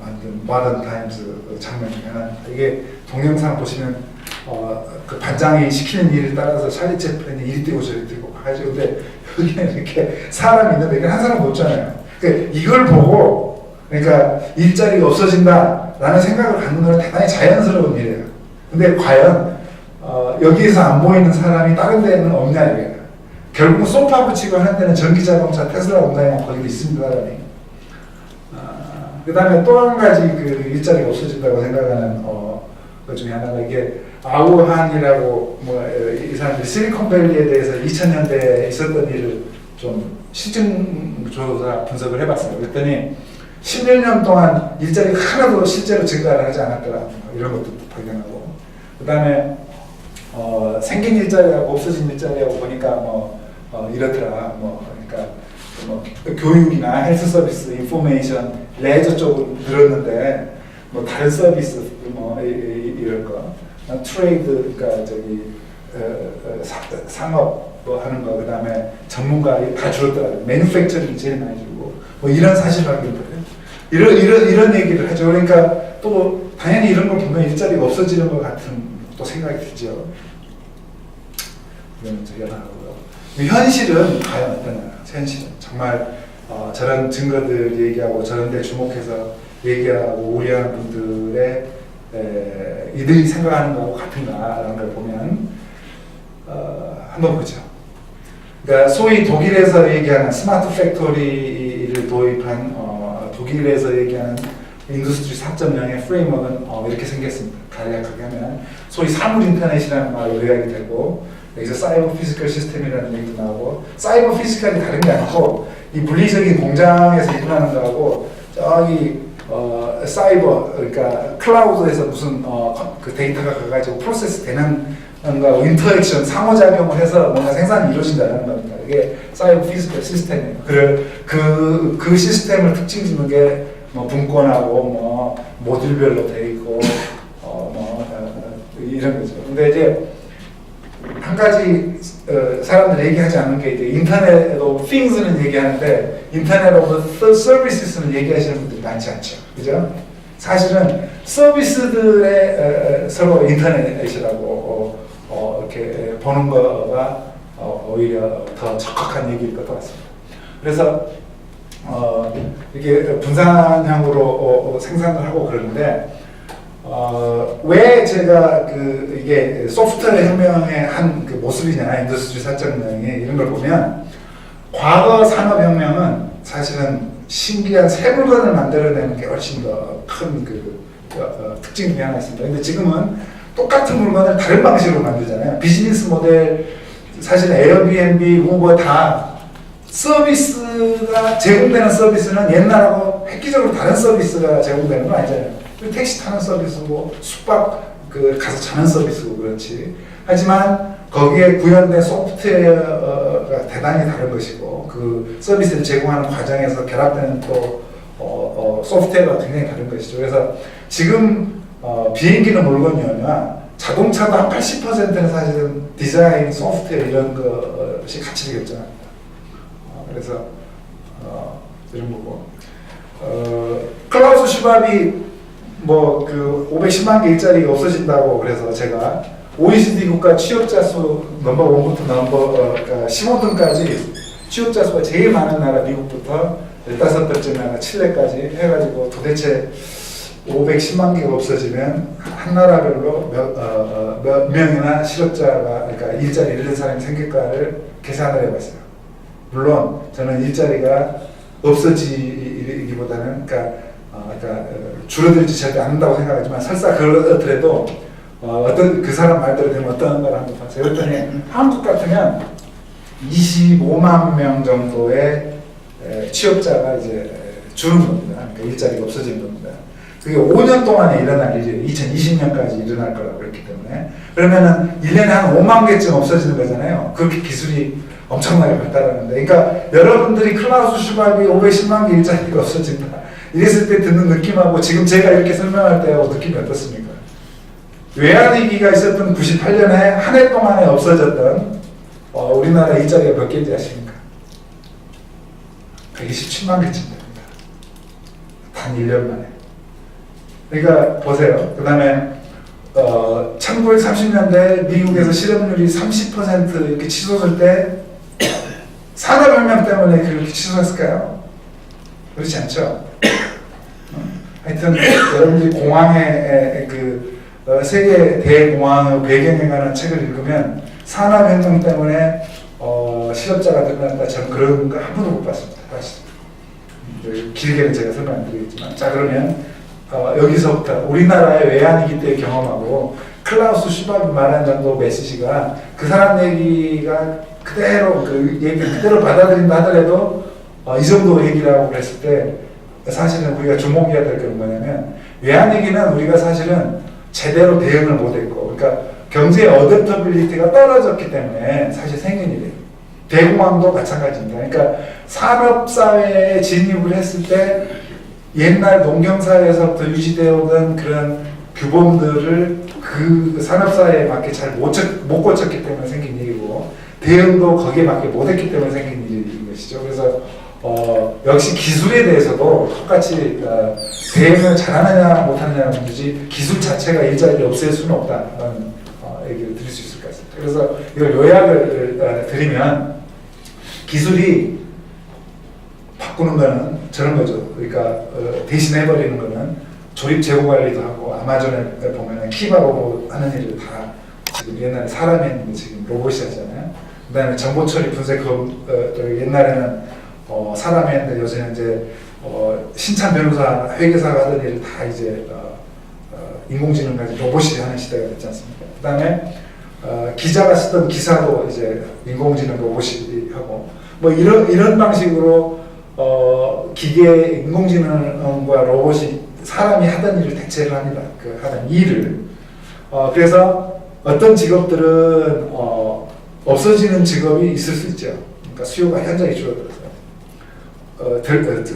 Speaker 1: 만든 모던 타임즈 장면 중에 하나. 이게 동영상 보시면 그 반장이 시키는 일에 따라서 찰리 채플린이 이리 뛰고 저리 뛰고 가야죠. 근데 여기는 이렇게 사람이 있는데 이게 한 사람 못 잖아요. 그러니까 이걸 보고 그러니까 일자리가 없어진다라는 생각을 갖는 건 대단히 자연스러운 일이에요. 근데 과연 여기에서 안 보이는 사람이 다른 데는 없냐 이게. 결국 소파 붙이고 하는 데는 전기자동차 테슬라 온다면 거기도 있습니다. 사람이. 그 다음에 또 한 가지 그 일자리가 없어진다고 생각하는 것 중에 하나가 이게 아우한이라고 이 사람들이 실리콘밸리에 대해서 2000년대에 있었던 일을 좀 실증 조사 분석을 해봤어요. 그랬더니 11년 동안 일자리가 하나도 실제로 증가를 하지 않았더라. 이런 것도 발견하고. 그 다음에 생긴 일자리하고 없어진 일자리하고 보니까 이렇더라. 그러니까 교육이나 헬스 서비스, 인포메이션, 레저 쪽으로 늘었는데 다른 서비스 이런 거, 트레이드, 그러니까 상업 하는 거, 그 다음에 전문가 다 줄었더라고요. 매뉴팩처링이 제일 많이 줄고 이런 사실을 알게 돼요. 이런 얘기를 하죠. 그러니까 또 당연히 이런 걸 보면 일자리가 없어지는 것 같은 또 생각이 들죠. 이건 여담하고요. 현실은 과연 어떠냐? 현실은 정말 저런 증거들 얘기하고 저런 데 주목해서 얘기하고 우려하는 분들의 이들이 생각하는 거하고 같은가라는 걸 보면 한번 보죠. 그러니까 소위 독일에서 얘기하는 스마트 팩토리를 도입한 독일에서 얘기하는 인더스트리 4.0의 프레임워크는 이렇게 생겼습니다. 간략하게 하면 소위 사물 인터넷이라는 말로 요약이 되고 여기서 사이버 피지컬 시스템이라는 얘기도 나오고 사이버 피지컬이 다른 게 아니고 이 물리적인 공장에서 일어나는 거하고 저기 사이버 그러니까 클라우드에서 무슨 그 데이터가 가가지고 프로세스 되는 뭔가 인터랙션 상호작용을 해서 뭔가 생산이 이루어진다는 겁니다. 이게 사이버 피지컬 시스템이에요. 그 시스템을 특징 주는 게 분권하고 모듈별로 돼 있고 이런 거죠. 근데 이제 한 가지 사람들이 얘기하지 않는 게 이제 인터넷 오브 things는 얘기하는데 인터넷 오브 서비스는 얘기하시는 분들이 많지 않죠. 그죠? 사실은 서비스들의 서로 인터넷이라고 이렇게 보는 거가 오히려 더 적합한 얘기일 것 같습니다. 그래서 이게 분산형으로 생산을 하고 그러는데 왜 제가 이게 소프트웨어 혁명의 한 그 모습이냐, 인더스트리 4.0이 이런 걸 보면 과거 산업혁명은 사실은 신기한 새 물건을 만들어내는 게 훨씬 더 큰 특징 중에 하나 있습니다. 근데 지금은 똑같은 물건을 다른 방식으로 만들잖아요. 비즈니스 모델, 사실 에어비앤비, 우버 다 서비스가 제공되는 서비스는 옛날하고 획기적으로 다른 서비스가 제공되는 건 아니잖아요. 택시 타는 서비스고 숙박 가서 자는 서비스고 그렇지. 하지만 거기에 구현된 소프트웨어가 대단히 다른 것이고 그 서비스를 제공하는 과정에서 결합되는 또 소프트웨어가 굉장히 다른 것이죠. 그래서 지금 비행기는 물론이나 자동차도 한 80%는 사실은 디자인, 소프트웨어 이런 것이 같이 결정합니다. 그래서 이런 거고 클라우스 슈밥이 510만 개 일자리가 없어진다고 그래서 제가 OECD 국가 취업자 수 넘버 1부터 넘버 15등까지 취업자 수가 제일 많은 나라 미국부터 15번째 나라 칠레까지 해가지고 도대체 510만 개가 없어지면 한 나라별로 몇 명이나 실업자가 그러니까 일자리 잃는 사람이 생길까를 계산을 해봤어요. 물론 저는 일자리가 없어지기보다는 그러니까 줄어들지 절대 않는다고 생각하지만 설사 그렇더라도 어떤 그 사람 말대로 되면 어떤 걸 한번 봤어요. 그랬더니 한국 같으면 25만 명 정도의 취업자가 이제 주는 겁니다. 그러니까 일자리가 없어지는 겁니다. 그게 5년 동안에 일어날 일이에요. 2020년까지 일어날 거라고 그랬기 때문에. 그러면은 1년에 한 5만 개쯤 없어지는 거잖아요. 그렇게 기술이 엄청나게 발달하는데. 그러니까 여러분들이 클라우스 슈밥이 510만 개 일자리가 없어진다. 이랬을 때 듣는 느낌하고 지금 제가 이렇게 설명할 때하고 느낌이 어떻습니까? 외환위기가 있었던 98년에 한 해 동안에 없어졌던 우리나라 일자리가 몇 개인지 아십니까? 127만 개쯤 됩니다. 단 1년 만에. 그러니까 보세요. 그 다음에 1930년대 미국에서 실업률이 30% 이렇게 치솟을 때 산업혁명 때문에 그렇게 치솟았을까요? 그렇지 않죠. 하여튼 여러분들이 공황의 그 세계 대공황의 배경에 관한 책을 읽으면 산업혁명 때문에 실업자가 늘어났다, 저는 그런 거 한 번도 못 봤습니다. 길게는 제가 설명 안 드리겠지만, 자 그러면 여기서부터 우리나라의 외환위기 때 경험하고 클라우스 슈밥이 말한 정도 메시지가 그 사람 얘기가 그대로 그 얘기를 그대로 받아들인다 하더라도 이 정도 얘기라고 그랬을 때 사실은 우리가 주목해야 될 게 뭐냐면, 외환위기는 우리가 사실은 제대로 대응을 못했고, 그러니까 경제의 어댑터빌리티가 떨어졌기 때문에 사실 생긴 일이에요. 대공황도 마찬가지입니다. 그러니까 산업사회에 진입을 했을 때 옛날 농경사회에서부터 유지되어 오던 그런 규범들을 그 산업사회에 맞게 잘 못 고쳤기 때문에 생긴 일이고, 대응도 거기에 맞게 못했기 때문에 생긴 일인 것이죠. 그래서 역시 기술에 대해서도 똑같이 대응을 잘하느냐 못하느냐는 문제지 기술 자체가 일자리를 없앨 수는 없다는 얘기를 드릴 수 있을 것 같습니다. 그래서 이걸 요약을 드리면, 기술이 바꾸는 거는 저런 거죠. 그러니까 대신해버리는 거는 조립 재고 관리도 하고, 아마존에 보면 키바 로봇 하는 일을 다 지금 옛날에 사람이 했는데 지금 로봇이 하잖아요. 그 다음에 정보 처리 분석, 옛날에는 사람이 했는데 요새는 이제 신참 변호사, 회계사가 하던 일을 다 이제 인공지능 가지고 로봇이 하는 시대가 됐지 않습니까? 그 다음에 기자가 쓰던 기사도 이제 인공지능 로봇이 하고, 뭐 이런 방식으로 기계, 인공지능과 로봇이 사람이 하던 일을 대체를 합니다. 그 하던 일을. 그래서 어떤 직업들은 없어지는 직업이 있을 수 있죠. 그러니까 수요가 현저히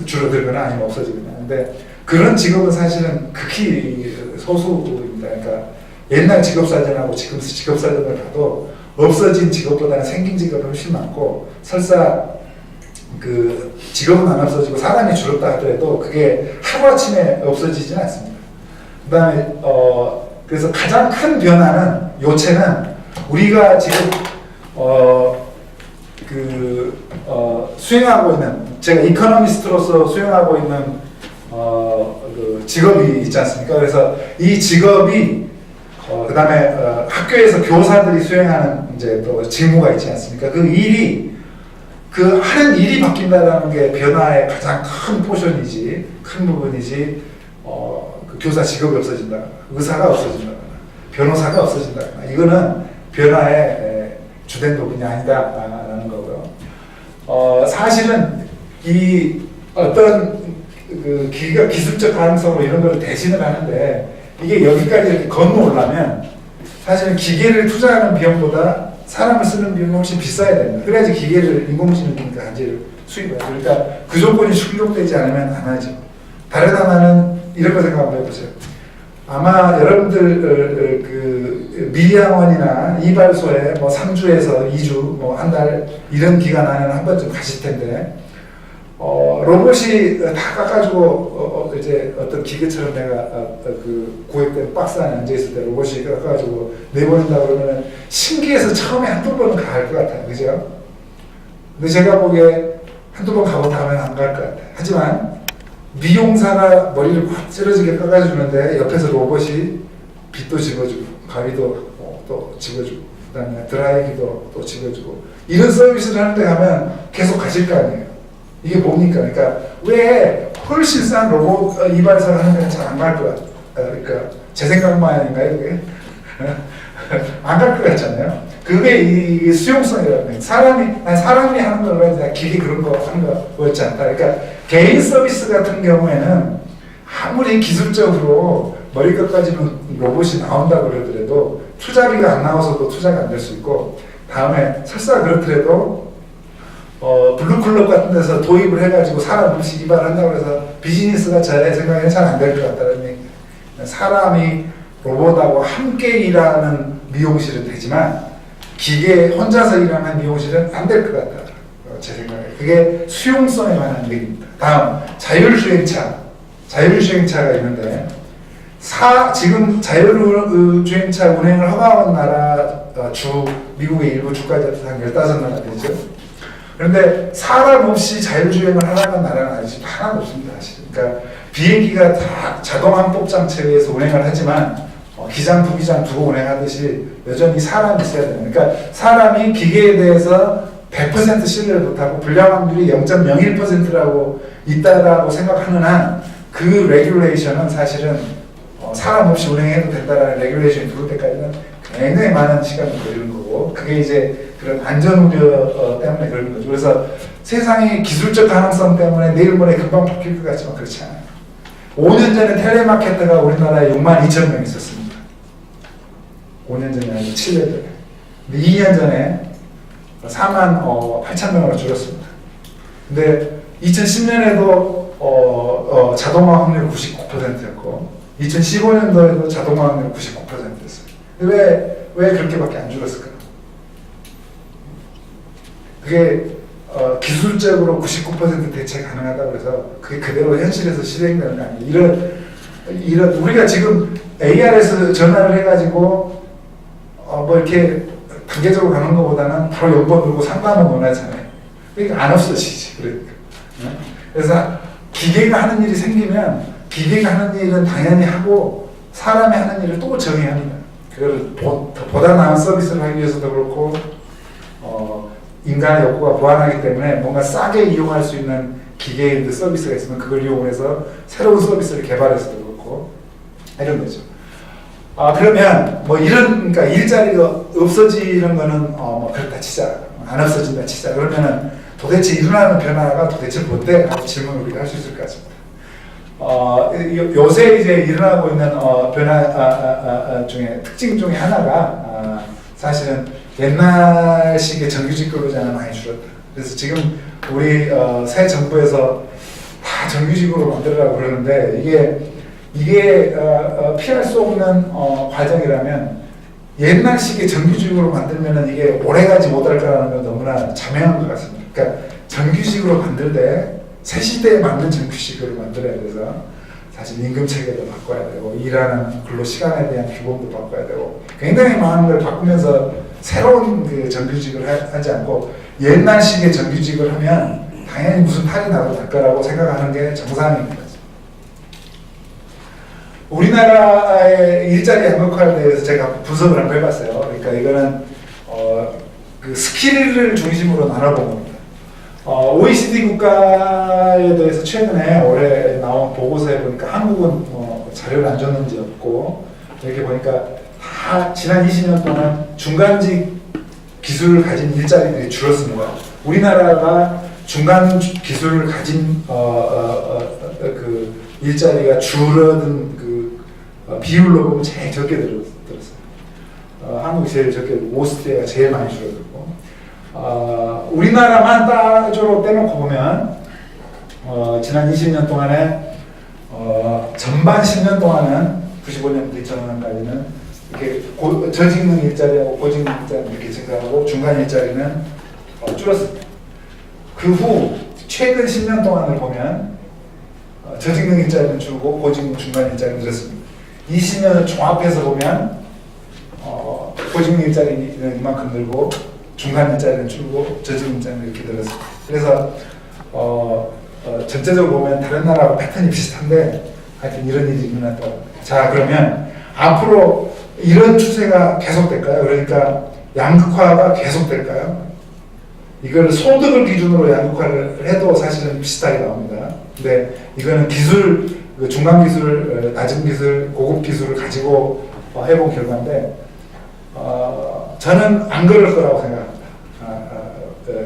Speaker 1: 줄어들거나 아니면 없어지거나. 근데 그런 직업은 사실은 극히 소수입니다. 그러니까 옛날 직업사전하고 지금 직업사전을 봐도 없어진 직업보다는 생긴 직업이 훨씬 많고, 설사 그 직업은 안 없어지고 사람이 줄었다 하더라도 그게 하루아침에 없어지지는 않습니다. 그 다음에 그래서 가장 큰 변화는, 요체는 우리가 지금 수행하고 있는, 제가 이코노미스트로서 수행하고 있는 그 직업이 있지 않습니까? 그래서 이 직업이 그 다음에 학교에서 교사들이 수행하는 이제 또 직무가 있지 않습니까? 그 일이, 그 하는 일이 바뀐다는 게 변화의 가장 큰 포션이지, 큰 부분이지, 그 교사 직업이 없어진다, 의사가 없어진다, 변호사가 없어진다, 이거는 변화의 주된 부분이 아니다라는 거고요. 사실은 이 어떤 그 기술적 가능성으로 이런 걸 대신을 하는데, 이게 여기까지 이렇게 건너오려면 사실은 기계를 투자하는 비용보다 사람을 쓰는 비용이 훨씬 비싸야 됩니다. 그래야지 기계를, 인공지능 기계를 수입해요. 그러니까 그 조건이 충족되지 않으면 안 하죠. 다르다면은 이런 거 생각 한번 해보세요. 아마 여러분들 그 미리양원이나 이발소에 뭐 3주에서 2주, 뭐 한 달 이런 기간 안에는 한 번쯤 가실 텐데, 로봇이 다 깎아주고 이제 어떤 기계처럼 내가 그 고객된 박스 안에 앉아 있을 때 로봇이 깎아주고 내보낸다 그러면 신기해서 처음에 한두 번은 갈 것 같아요, 그죠? 근데 제가 보기에 한두 번 가고 다음엔 안 갈 것 같아요. 하지만 미용사가 머리를 확 찌러지게 깎아주는데 옆에서 로봇이 빗도 집어주고 가위도 또 집어주고 그다음에 드라이기도 또 집어주고 이런 서비스를 하는데 가면 계속 가실 거 아니에요. 이게 뭡니까? 그러니까 왜 훨씬 싼 로봇 이발사를 하는 데는 잘 안 갈 것 같아요. 그러니까 제 생각만인가요, 그게? 안 갈 것 같잖아요. 그게 이 수용성이라는 거예요. 사람이 하는 걸 왜 길이 그런 거 하는 거 그렇지 않다. 그러니까 개인 서비스 같은 경우에는 아무리 기술적으로 머리끝까지는 로봇이 나온다고 그러더라도 투자비가 안 나와서도 투자가 안 될 수 있고, 다음에 설사 그렇더라도 블루클럽 같은 데서 도입을 해가지고 사람 음식 이발한다고 해서 비즈니스가 제 생각에는 잘 안 될 것 같다는 얘기. 사람이 로봇하고 함께 일하는 미용실은 되지만 기계 혼자서 일하는 미용실은 안 될 것 같다. 제 생각에. 그게 수용성에 관한 얘기입니다. 다음, 자율주행차가 있는데, 지금 자율주행차 운행을 허가한 나라 미국의 일부 주까지 한 15나라 되죠. 그런데 사람 없이 자율주행을 하라는 나라는 아직 하나도 없습니다. 사실. 그러니까 비행기가 다 자동 항법 장치에 의해서 운행을 하지만 기장, 부기장 두고 운행하듯이 여전히 사람이 있어야 돼요. 그러니까 사람이 기계에 대해서 100% 신뢰를 못하고 불량 확률이 0.01%라고 있다라고 생각하는 한 그 레귤레이션은 사실은 사람 없이 운행해도 된다라는 레귤레이션이 들어올 때까지는 굉장히 많은 시간이 걸리는 거고, 그게 이제 그런 안전 우려 때문에 그러는 거죠. 그래서 세상의 기술적 가능성 때문에 내일 모레 금방 바뀔 것 같지만 그렇지 않아요. 5년 전에 텔레마케터가 우리나라에 62,000명 있었습니다. 5년 전이 아니고 7년 전에. 근데 2년 전에 48,000명으로 줄었습니다. 근데 2010년에도 자동화 확률이 99%였고 2015년도에도 자동화 확률이 99%였어요. 근데 왜 그렇게밖에 안 줄었을까요? 그게 기술적으로 99% 대체 가능하다고 해서 그게 그대로 현실에서 실행되는 게 아니에요. 이런 우리가 지금 AR에서 전화를 해가지고 뭐 이렇게 단계적으로 가는 것보다는 바로 연번 누르고 상담을 원하잖아요. 그러니까 안 없어지지. 그러니까. 그래서 기계가 하는 일이 생기면 기계가 하는 일은 당연히 하고 사람이 하는 일을 또 정의합니다. 그걸 보다 나은 서비스를 하기 위해서도 그렇고 인간의 욕구가 보완하기 때문에 뭔가 싸게 이용할 수 있는 기계의 서비스가 있으면 그걸 이용해서 새로운 서비스를 개발해서도 그렇고 이런 거죠. 그러면 뭐 그러니까 일자리가 없어지는 거는 뭐 그렇다 치자, 안 없어진다 치자. 그러면은 도대체 일어나는 변화가 도대체 뭔데? 라고 질문을 우리가 할 수 있을 것 같습니다. 요새 이제 일어나고 있는 변화 중에 특징 중에 하나가 사실은 옛날식의 정규직 근로자는 많이 줄었다. 그래서 지금 우리 새 정부에서 다 정규직으로 만들으라고 그러는데 이게 피할 수 없는 과정이라면 옛날식의 정규직으로 만들면은 이게 오래가지 못할 거라는 건 너무나 자명한 것 같습니다. 그러니까 정규직으로 만들 때 새 시대에 맞는 정규직으로 만들어야 돼서 사실 임금 체계도 바꿔야 되고 일하는 근로 시간에 대한 규범도 바꿔야 되고 굉장히 많은 걸 바꾸면서 새로운 그 정규직을 하지 않고 옛날식의 정규직을 하면 당연히 무슨 탈이 나고 될 거라고 생각하는 게 정상입니다. 우리나라의 일자리 양극화에 대해서 제가 분석을 한번 해봤어요. 그러니까 이거는 그 스킬을 중심으로 나눠본 겁니다. OECD 국가에 대해서 최근에 올해 나온 보고서에 보니까 한국은 자료를 안 줬는지 없고 이렇게 보니까 다 지난 20년 동안 중간직 기술을 가진 일자리들이 줄었습니다. 우리나라가 중간 기술을 가진 그 일자리가 줄어든 그 비율로 보면 제일 적게 들었어요. 한국이 제일 적게, 오스트리아가 제일 많이 줄어들고, 우리나라만 따로 떼놓고 보면 지난 20년 동안에 전반 10년 동안은 95년부터 2000년까지는 이렇게 저직능 일자리하고 고직능 일자리 이렇게 증가하고 중간 일자리는 줄었습니다. 그 후 최근 10년 동안을 보면 저직능 일자리는 줄고 고직능 중간 일자리는 늘었습니다. 20년을 종합해서 보면 고직능 일자리는 이만큼 늘고 중간 일자리는 줄고 저직능 일자리는 이렇게 늘었습니다. 그래서 전체적으로 보면 다른 나라하고 패턴이 비슷한데 하여튼 이런 일이 일어났다고 합니다. 자, 그러면 앞으로 이런 추세가 계속될까요? 그러니까 양극화가 계속될까요? 이걸 소득을 기준으로 양극화를 해도 사실은 비슷하게 나옵니다. 근데 이거는 기술, 중간 기술, 낮은 기술, 고급 기술을 가지고 해본 결과인데 저는 안 그럴 거라고 생각합니다.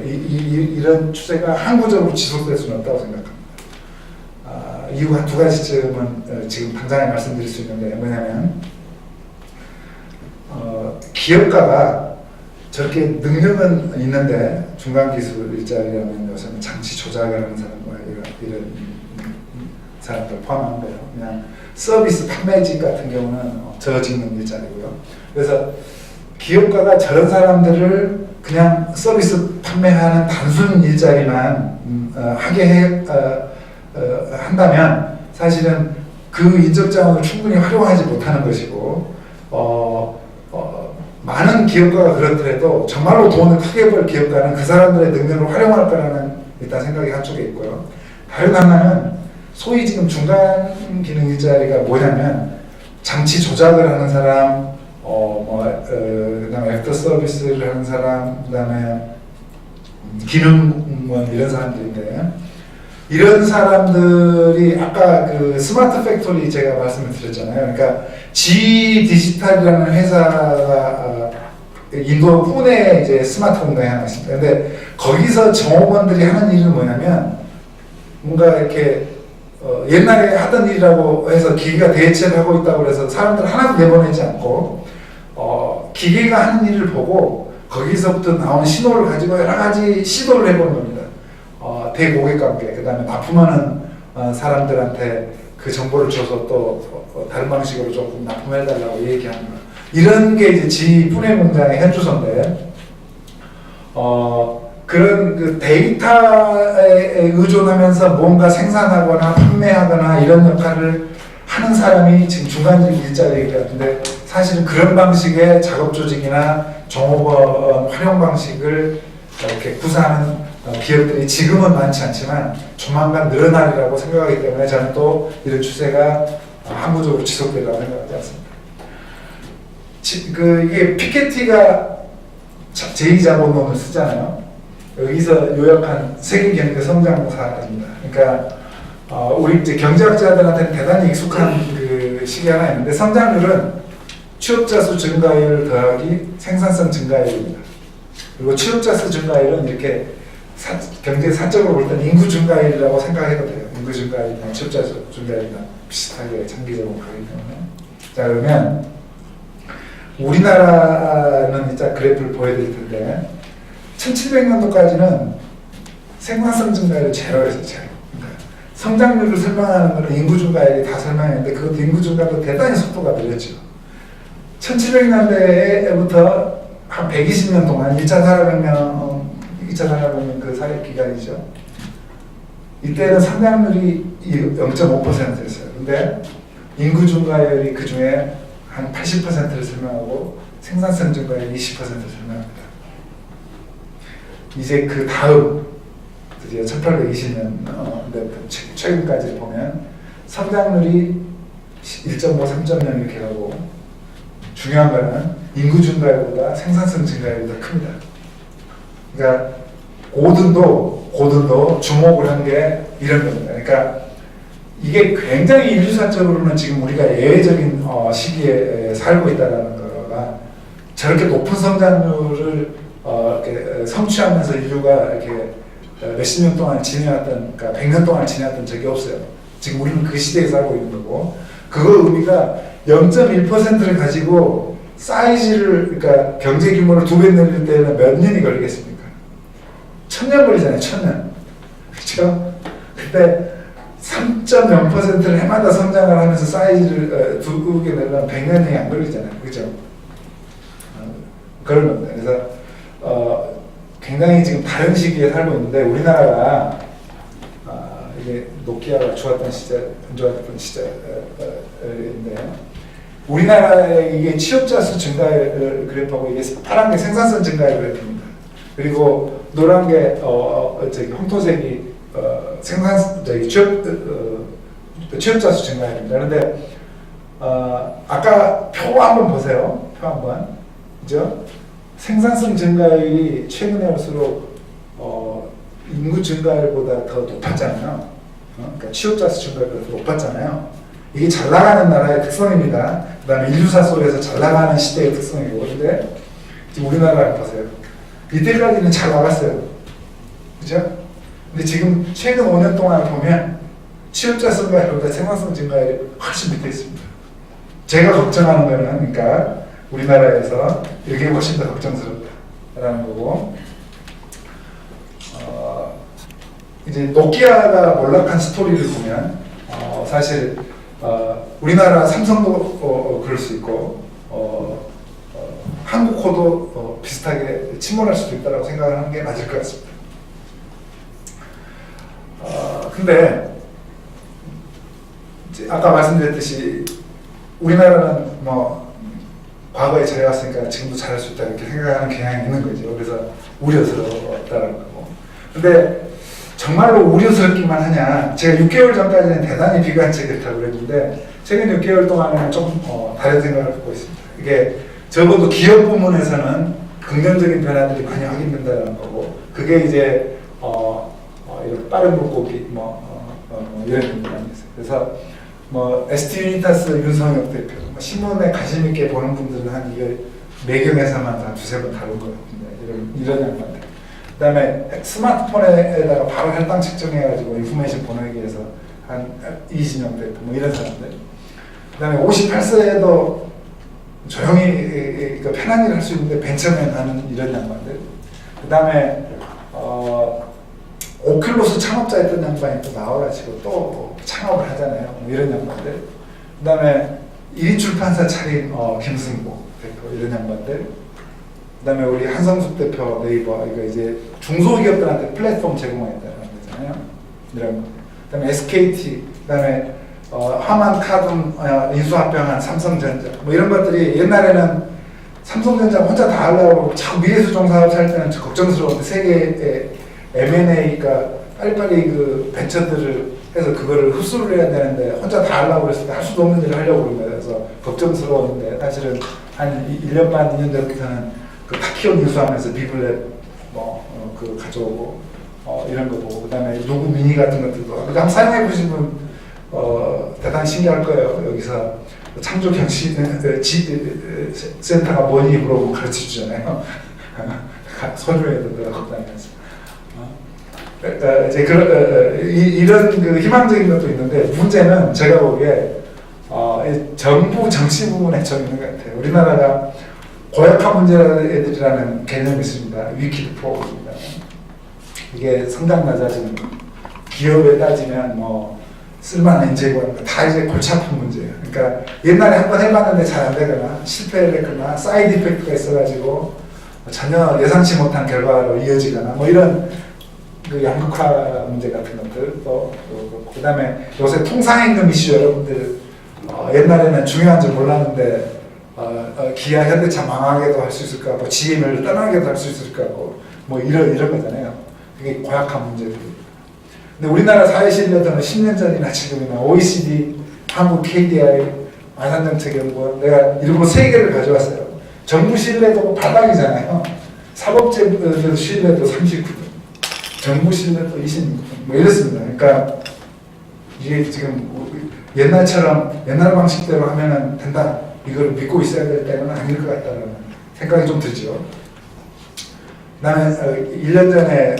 Speaker 1: 이런 추세가 항구적으로 지속될 수는 없다고 생각합니다. 이유 한 두 가지쯤은 지금 당장에 말씀드릴 수 있는데 뭐냐면 기업가가 저렇게 능력은 있는데 중간 기술 일자리라면 요새는 장치 조작하는 사람과 이런 사람들 포함한 거예요. 그냥 서비스 판매직 같은 경우는 저직능 일자리고요. 그래서 기업가가 저런 사람들을 그냥 서비스 판매하는 단순 일자리만 하게 한다면 사실은 그 인적 자원을 충분히 활용하지 못하는 것이고, 많은 기업가가 그렇더라도 정말로 돈을 크게 벌 기업가는 그 사람들의 능력을 활용할 거라는 일단 생각이 한쪽에 있고요. 다른 하나는 소위 지금 중간 기능 일자리가 뭐냐면 장치 조작을 하는 사람, 그다음에 애프터 서비스를 하는 사람, 그다음에 기능원 이런 사람들인데, 이런 사람들이 아까 그 스마트 팩토리 제가 말씀을 드렸잖아요. 그러니까 G 디지털이라는 회사가 인도 푸네에 이제 스마트 공장이 하나 있습니다. 근데 거기서 정업원들이 하는 일은 뭐냐면 뭔가 이렇게 옛날에 하던 일이라고 해서 기계가 대체를 하고 있다고 해서 사람들 하나도 내보내지 않고 기계가 하는 일을 보고 거기서부터 나오는 신호를 가지고 여러 가지 시도를 해보는 겁니다. 대고객관계, 그 다음에 납품하는 사람들한테 그 정보를 줘서 또 다른 방식으로 조금 납품해달라고 얘기하는 거. 이런 게 이제 지 푸네 공장의 현주소인데, 그런 그 데이터에 의존하면서 뭔가 생산하거나 판매하거나 이런 역할을 하는 사람이 지금 중간직 일자리 같은데, 사실은 그런 방식의 작업 조직이나 종업원 활용 방식을 이렇게 구사하는 기업들이 지금은 많지 않지만 조만간 늘어나리라고 생각하기 때문에 저는 또 이런 추세가 항구적으로 지속되리라고 생각하지 않습니다. 이게 피케티가 제2자본론을 쓰잖아요. 여기서 요약한 세계 경제 성장사입니다. 그러니까 우리 이제 경제학자들한테는 대단히 익숙한 그 식이 하나 있는데, 성장률은 취업자 수 증가율 더하기 생산성 증가율입니다. 그리고 취업자 수 증가율은 이렇게 경제 사적으로 볼 때는 인구 증가율이라고 생각해도 돼요. 인구 증가율이나 취업자 수 증가율이랑 비슷하게 장기적으로 가기 때문에. 자, 그러면 우리나라는 이따 그래프를 보여드릴 텐데 1700년도까지는 생산성 증가율이 제로였어요. 제로. 그러니까 성장률을 설명하는 거는 인구 증가율이 다 설명했는데 그것도 인구 증가도 대단히 속도가 느렸죠. 1700년대부터 한 120년 동안 2차 산업혁명 그 사회 기간이죠. 이때는 성장률이 0.5%였어요. 근데 인구 증가율이 그 중에 한 80%를 설명하고 생산성 증가율 20%를 설명합니다. 이제 그 다음 드디어 1820년 최근까지 보면 성장률이 1.5, 3.0 이렇게 가고, 중요한 거는 인구 증가율보다 생산성 증가율이 더 큽니다. 그러니까 고든도 주목을 한 게 이런 겁니다. 그러니까 이게 굉장히 인류사적으로는 지금 우리가 예외적인 시기에 살고 있다는 거가, 저렇게 높은 성장률을 이렇게 성취하면서 인류가 이렇게 몇십 년 동안 지내왔던, 그러니까 100년 동안 지내왔던 적이 없어요. 지금 우리는 그 시대에 살고 있는 거고, 그거 의미가 0.1%를 가지고 사이즈를, 그러니까 경제 규모를 2배 늘릴 때는 몇 년이 걸리겠습니까? 1000년 걸리잖아요. 1000년. 그렇죠? 그때 3.0%를 해마다 성장을 하면서 사이즈를 2배 내려면 100년이 안 걸리잖아요. 그렇죠? 그런 겁니다. 그래서 굉장히 지금 다른 시기에 살고 있는데, 우리나라가 이게 노키아가 좋았던 시절, 안 좋았던 시절인데, 우리나라의 이게 취업자 수 증가율 그래프하고 이게 파란 게 생산성 증가율 그래프입니다. 그리고 노란 게 홍토색이 취업자 수 증가율입니다. 그런데 아까 표 한번 보세요. 표 한번. 그죠? 생산성 증가율이 최근에 올수록 인구 증가율보다 더 높았잖아요. 그러니까 취업자 수 증가율보다 더 높았잖아요. 이게 잘 나가는 나라의 특성입니다. 그 다음에 인류사 속에서 잘 나가는 시대의 특성이고. 그런데 지금 우리나라를 보세요. 이때까지는 잘 나갔어요. 그죠? 근데 지금 최근 5년 동안 보면 취업자 수 증가율보다 생산성 증가율이 훨씬 밑에 있습니다. 제가 걱정하는 거는, 그러니까 우리나라에서 이게 훨씬 더 걱정스럽다라는 거고, 이제 노키아가 몰락한 스토리를 보면 사실 우리나라 삼성도 그럴 수 있고 한국호도 비슷하게 침몰할 수도 있다고 생각하는 게 맞을 것 같습니다. 근데 이제 아까 말씀드렸듯이 우리나라는 뭐 과거에 잘해왔으니까 지금도 잘할 수 있다 이렇게 생각하는 경향이 있는 거죠. 그래서 우려스러웠다는 거고. 근데 정말로 우려스럽기만 하냐? 제가 6개월 전까지는 대단히 비관적이 그렇다고 그랬는데 최근 6개월 동안은 좀 다른 생각을 갖고 있습니다. 이게 적어도 기업 부문에서는 긍정적인 변화들이 많이 확인된다는 거고, 그게 이제 이런 빠른 물고기 이런 의미가 있어요. 그래서 뭐 ST 유니타스 윤성혁 대표, 신문에 관심 있게 보는 분들은 한 이거 매경에서만 다 두세 번 다룬 것 같은데 이런 양반들. 그다음에 스마트폰에다가 바로 혈당 측정해가지고 인포메이션 보내기 위해서 한 이진영 대표 뭐 이런 사람들. 그다음에 58세에도 조용히 편한 일을 할 수 있는데 벤처맨 하는 이런 양반들. 그다음에 오큘러스 창업자였던 양반이 또 나와가지고 또 창업을 하잖아요. 뭐 이런 양반들. 그다음에 1인 출판사 차린 김승보 대표 이런 양반들. 그다음에 우리 한성숙 대표 네이버 이거 이제 중소기업들한테 플랫폼 제공했다는 거잖아요. 이런 거. 그다음에 SKT, 그다음에 하만 카든 인수합병한 삼성전자 뭐 이런 것들이 옛날에는 삼성전자 혼자 다 하려고 자꾸 미래수종 사업 살 때는 걱정스러웠는데 세계의 M&A가 빨리빨리 그 벤처들을 해서 그거를 흡수를 해야 되는데 혼자 다 하려고 그랬을 때 할 수도 없는 일을 하려고 그런 거예요. 그래서 걱정스러웠는데 사실은 한 1년 반, 2년 전부터는 그 타키오 인수하면서 비블렛 그 가져오고 이런 거 보고, 그다음에 누구 미니 같은 것들도 한번 사용해 보신 분 대단히 신기할 거예요. 여기서 창조 경시 센터가 뭐니 물어보고 가르쳐 주잖아요. 서류에도 들어갔다면서. 이제 이런 그 희망적인 것도 있는데 문제는 제가 보기에 정부 정치 부분에 좀 있는 것 같아요. 우리나라가 고약화 문제들이라는 개념이 있습니다. 위키드 프로그램입니다. 이게 성장 낮아지는 기업에 따지면 뭐 쓸만한 인재고 다 이제 골치 아픈 문제예요. 그러니까 옛날에 한번 해봤는데 잘 안 되거나 실패를 했거나 사이드 이펙트가 있어가지고 전혀 예상치 못한 결과로 이어지거나 뭐 이런 그 양극화 문제 같은 것들 또 그다음에 요새 통상임금 이슈 여러분들 옛날에는 중요한 줄 몰랐는데 기아 현대차 망하게도 할 수 있을까, 뭐 GM을 떠나게도 할 수 있을까, 뭐 이런 거잖아요. 그게 고약한 문제들. 근데 우리나라 사회 신뢰도는 10년 전이나 지금이나 OECD, 한국 KDI, 안산정책연구원, 내가 일부러 3개를 가져왔어요. 정부 신뢰도 바닥이잖아요. 사법제도 신뢰도 39등, 정부 신뢰도 26등, 뭐 이렇습니다. 그러니까 이게 지금 옛날처럼 옛날 방식대로 하면은 된다, 이걸 믿고 있어야 될 때는 아닐 것 같다는 생각이 좀 들죠. 나는 1년 전에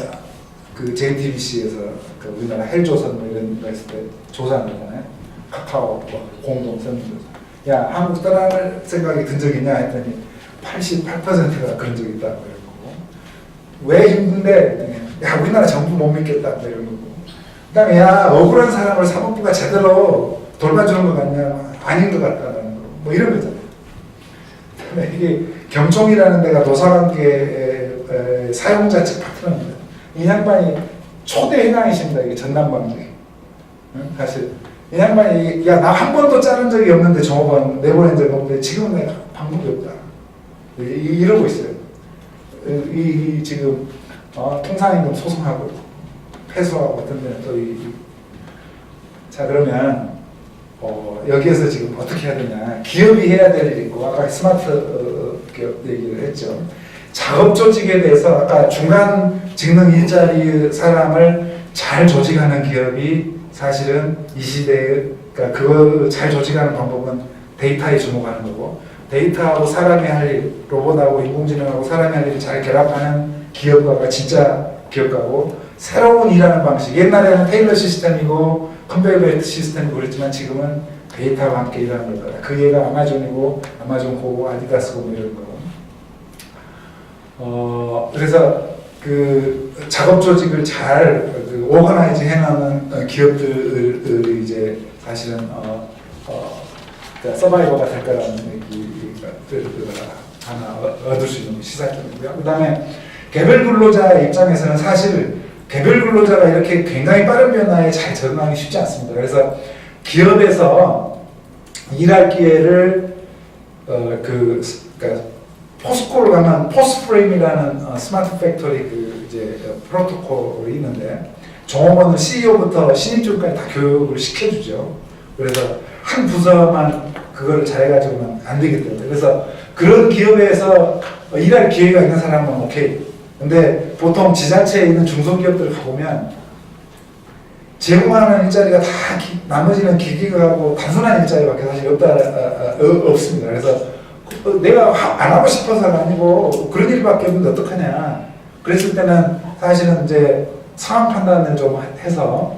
Speaker 1: 그 JTBC에서 그 우리나라 헬조선 뭐 이런 거 했을 때 조사한 거잖아요. 카카오 공동 설문조사. 야, 한국 떠날 생각이 든 적 있냐 했더니 88%가 그런 적이 있다고 그러고, 왜 힘든데? 야, 우리나라 정부 못 믿겠다 뭐 이런 거고. 그다음에 야, 억울한 사람을 사법부가 제대로 돌봐주는 것 같냐? 아닌 것 같다는 거. 뭐 이런 거잖아요. 그다음에 이게 경총이라는 데가 노사관계 사용자 측 파트너입니다. 이 양반이 초대 회장이십니다. 이게 전남방지. 사실 이 양반이 야, 나 한 번도 자른 적이 없는데 종업원 내보낸 적이 없는데 지금은 내가 방법이 없다. 이러고 있어요. 이 지금 통상임금 소송하고 패소하고 같은 데는 또 자, 그러면 여기에서 지금 어떻게 해야 되냐. 기업이 해야 될 일이 있고, 아까 스마트 기업 얘기를 했죠. 작업 조직에 대해서 아까 중간 직능 일자리 사람을 잘 조직하는 기업이 사실은 이 시대에, 그러니까 그걸 잘 조직하는 방법은 데이터에 주목하는 거고, 데이터하고 사람이 할 일, 로봇하고 인공지능하고 사람이 할 일을 잘 결합하는 기업가가 진짜 기업가고, 새로운 일하는 방식, 옛날에는 테일러 시스템이고 컨베이어 벨트 시스템이고 그랬지만 지금은 데이터와 함께 일하는 거다. 그 얘가 아마존이고 아마존고 아디다스고 뭐 이런 거. 그래서 그 작업 조직을 잘 오거나이즈 해놓는 기업들이 이제 사실은 서바이버가 될 거라는 얘기를 하나 얻을 수 있는 시사점이고요. 그 다음에 개별 근로자 입장에서는 사실 개별 근로자가 이렇게 굉장히 빠른 변화에 잘 적응하기 쉽지 않습니다. 그래서 기업에서 일할 기회를 그러니까 포스코로 가면 포스프레임이라는 스마트 팩토리 그 이제 프로토콜이 있는데 종업원은 CEO부터 신입들까지 다 교육을 시켜주죠. 그래서 한 부서만 그거를 잘해가지고는 안 되기 때문에 그래서 그런 기업에서 일할 기회가 있는 사람은 오케이. 근데 보통 지자체에 있는 중소기업들 가보면 제공하는 일자리가 다 나머지는 기기가하고 단순한 일자리밖에 사실 없습니다. 그래서 내가 안 하고 싶어서가 아니고 그런 일밖에 없는데 어떡하냐. 그랬을 때는 사실은 이제 상황 판단을 좀 해서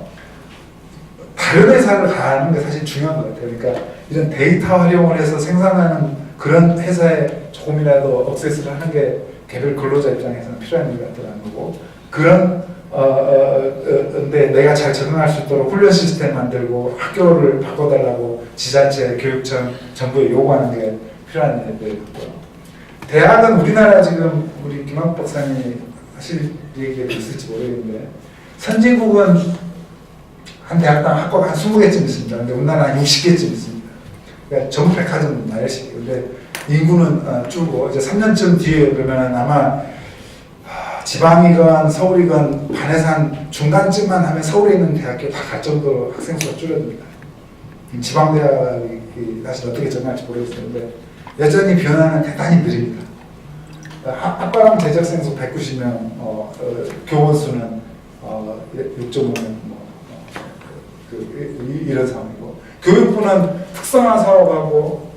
Speaker 1: 다른 회사를 가는 게 사실 중요한 것 같아요. 그러니까 이런 데이터 활용을 해서 생산하는 그런 회사에 조금이라도 억세스를 하는 게 개별 근로자 입장에서는 필요한 일 같다는 거고 그런 근데 내가 잘 적응할 수 있도록 훈련 시스템 만들고 학교를 바꿔달라고 지자체, 교육청, 정부에 요구하는 게 필요한 일들 같고요. 대학은 우리나라 지금 우리 김학 박사님이 하실 얘기가 있을지 모르겠는데 선진국은 한 대학당 학과가 한 20개쯤 있습니다. 근데 우리나라 한 60개쯤 있습니다. 그러니까 전부 백화점 나열식. 근데 인구는 줄고 이제 3년쯤 뒤에 그러면 아마 지방이건 서울이건 반에서 한 중간쯤만 하면 서울에 있는 대학교 다 갈 정도로 학생 수가 줄어듭니다. 지방대학이 사실 어떻게 정할지 모르겠는데 여전히 변화는 대단히 느립니다. 학과랑 재적생 수 190명, 교원 수는 6.5명 이런 상황이고 교육부는 특성화 사업하고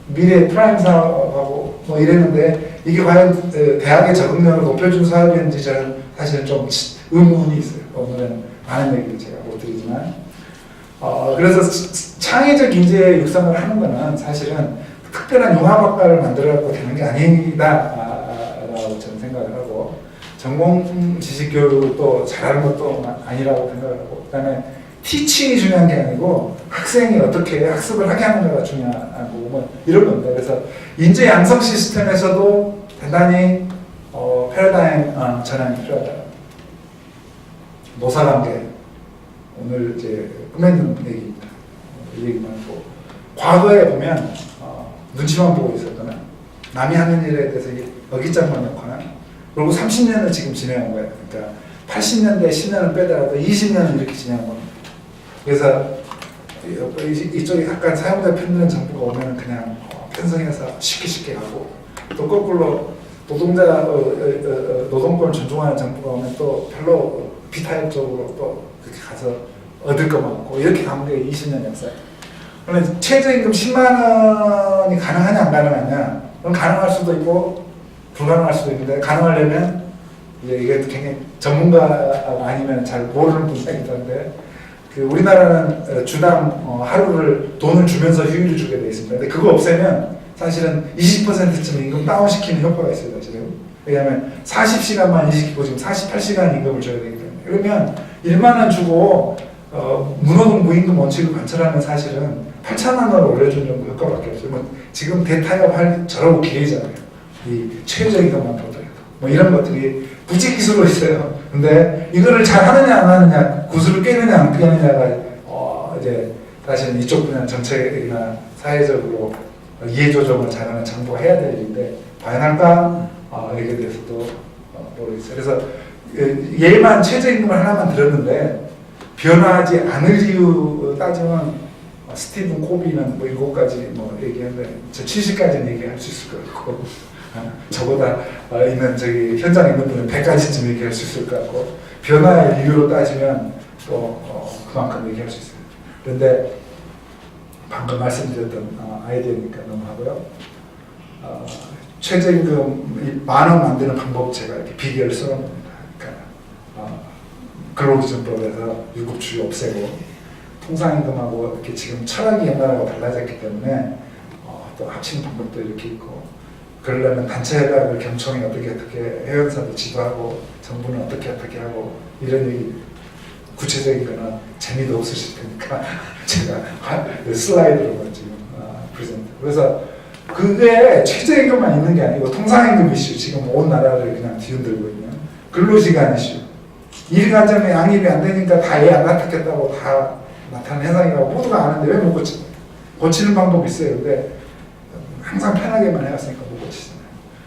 Speaker 1: 미래 프라임 사업하고 뭐 이랬는데 이게 과연 대학의 적응력을 높여준 사업인지 저는 사실은 좀 의문이 있어요. 오늘은 많은 얘기를 제가 못 드리지만 그래서 창의적 인재 육성을 하는 거는 사실은 특별한 융합학과를 만들어갖고 되는 게 아니다라고 저는 생각을 하고 전공 지식 교육을 또 잘하는 것도 아니라고 생각을 하고 그다음에 티칭이 중요한 게 아니고 학생이 어떻게 학습을 하게 하는가가 중요하고 뭐 이런 건데 그래서 인재 양성 시스템에서도 대단히 패러다임 전환이 필요하다. 노사관계 오늘 이제 끝맺는 얘기입니다. 이 얘기만 하고 과거에 보면 눈치만 보고 있었거나 남이 하는 일에 대해서 어깃장만 놓거나 그리고 30년을 지금 지내온 거예요. 그러니까 80년대 10년을 빼더라도 20년을 이렇게 지내온 겁니다. 그래서 이쪽에 약간 사용자 편드는 정부가 오면 그냥 편성해서 쉽게 가고 또 거꾸로 노동권을 존중하는 정부가 오면 또 별로 비타협적으로 또 그렇게 가서 얻을 것 많고 이렇게 가는 게 20년 역사예요. 그러면 최저임금 10만 원이 가능하냐 안 가능하냐 그럼 가능할 수도 있고 불가능할 수도 있는데 가능하려면 이게 굉장히 전문가가 아니면 잘 모르는 분야이기도 한데 우리나라는 주당 하루를 돈을 주면서 휴일을 주게 돼 있습니다. 근데 그거 없애면 사실은 20%쯤 임금 다운시키는 효과가 있어요. 사실은. 왜냐하면 40시간만 일시키고 지금 48시간 임금을 줘야 되기 때문에 그러면 1만 원 주고 무노동 무임금 원칙을 관철하면 사실은 8천만 원을 올려주는 정도 효과밖에 없어요. 지금 대타협할 저러고 기회잖아요. 이 최저임금만 보더라도 뭐 이런 것들이 부직 기술로 있어요. 근데 이거를 잘 하느냐 안 하느냐, 구슬을 깨느냐 안 깨느냐가 이제 사실은 이쪽 분야 정책이나 사회적으로 이해 조정을 잘하는 정부가 해야 될 일인데 과연 할까? 여기에 대해서도 모르겠어요. 그래서 얘만 최저임금을 하나만 들었는데 변화하지 않을 이유 따지면 스티븐 코비는 뭐 7가지 뭐 얘기했는데 저 70까지는 얘기할 수 있을 것 같고 저보다 있는 저기 현장에 있는 분은 100가지쯤 얘기할 수 있을 것 같고 변화의 이유로 따지면 또 그만큼 얘기할 수 있어요. 그런데 방금 말씀드렸던 아이디어니까 넘어가고요. 최저임금 10,000원 만드는 방법 제가 이렇게 비결을 써놓습니다. 그러니까 근로기준법에서 유급주의 없애고 통상임금하고 이렇게 지금 철학이 옛날하고 달라졌기 때문에 또 합치는 방법도 이렇게 있고 그러려면 단체회담을 경총이 어떻게 회원사도 지도하고 정부는 어떻게 하고 이런 얘기 구체적인 거는 재미도 없으실 테니까 제가 슬라이드로 지금 프레젠트. 그래서 그게 최저임금만 있는 게 아니고 통상임금 이슈 지금 온 나라를 그냥 뒤흔들고 있는 근로시간 이슈 일간점에 양립이 안 되니까 다 애 안 낳겠다고 다 나타나는 현상이라고 모두가 아는데 왜 못 고치냐? 고치는 방법이 있어요. 근데 항상 편하게만 해왔으니까 못 고치잖아요.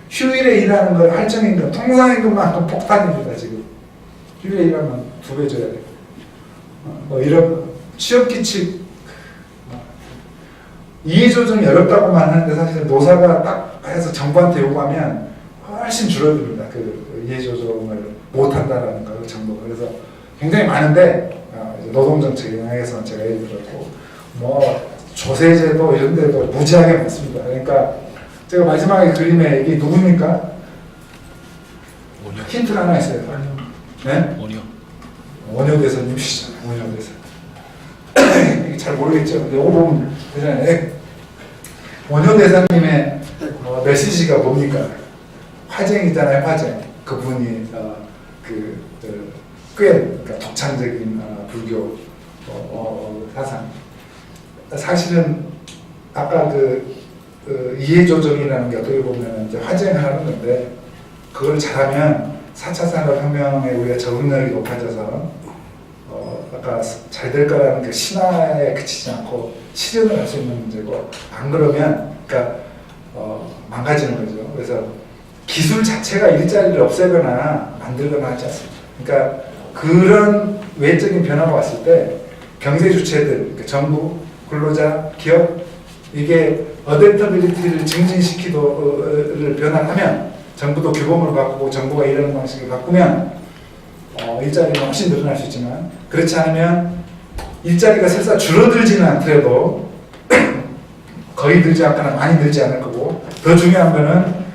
Speaker 1: 휴일에 일하는 걸 할정임금, 통상임금만큼 폭탄입니다. 지금 휴일에 일하면 2배 줘야 돼요. 뭐 이런 취업규칙 이해조정이 어렵다고만 하는데 사실 노사가 딱 해서 정부한테 요구하면 훨씬 줄어듭니다. 그 이해조정을 못한다라는 거 정부가. 그래서 굉장히 많은데 노동정책 영향에서는 제가 예를 들었고 뭐 조세제도 이런 데도 무지하게 많습니다. 그러니까 제가 마지막에 그림에 이게 누굽니까?
Speaker 2: 원효.
Speaker 1: 힌트가 하나 있어요. 네?
Speaker 2: 원효.
Speaker 1: 원효 대사님이시잖아요. 원효 대사. 이게 잘 모르겠죠. 근데 이거 보면 되잖아요. 원효 대사님의 메시지가 뭡니까? 화쟁이잖아요. 화쟁. 그분이 꽤 그러니까 독창적인 불교 사상. 사실은 아까 이해조정이라는 게 어떻게 보면 이제 화쟁을 하는 건데 그걸 잘하면 4차 산업혁명에 우리가 적응력이 높아져서 아까 잘 될 거라는 그 신화에 그치지 않고 실현을 할 수 있는 문제고 안 그러면 그러니까 망가지는 거죠. 그래서 기술 자체가 일자리를 없애거나 만들거나 하지 않습니다. 그러니까 그런 외적인 변화가 왔을 때 경제 주체들, 그러니까 정부, 근로자, 기업 이게 어댑터빌리티를 증진시키도를 변화하면 정부도 규범을 바꾸고 정부가 일하는 방식을 바꾸면 일자리가 훨씬 늘어날 수 있지만 그렇지 않으면 일자리가 설사 줄어들지는 않더라도 거의 늘지 않거나 많이 늘지 않을 거고 더 중요한 거는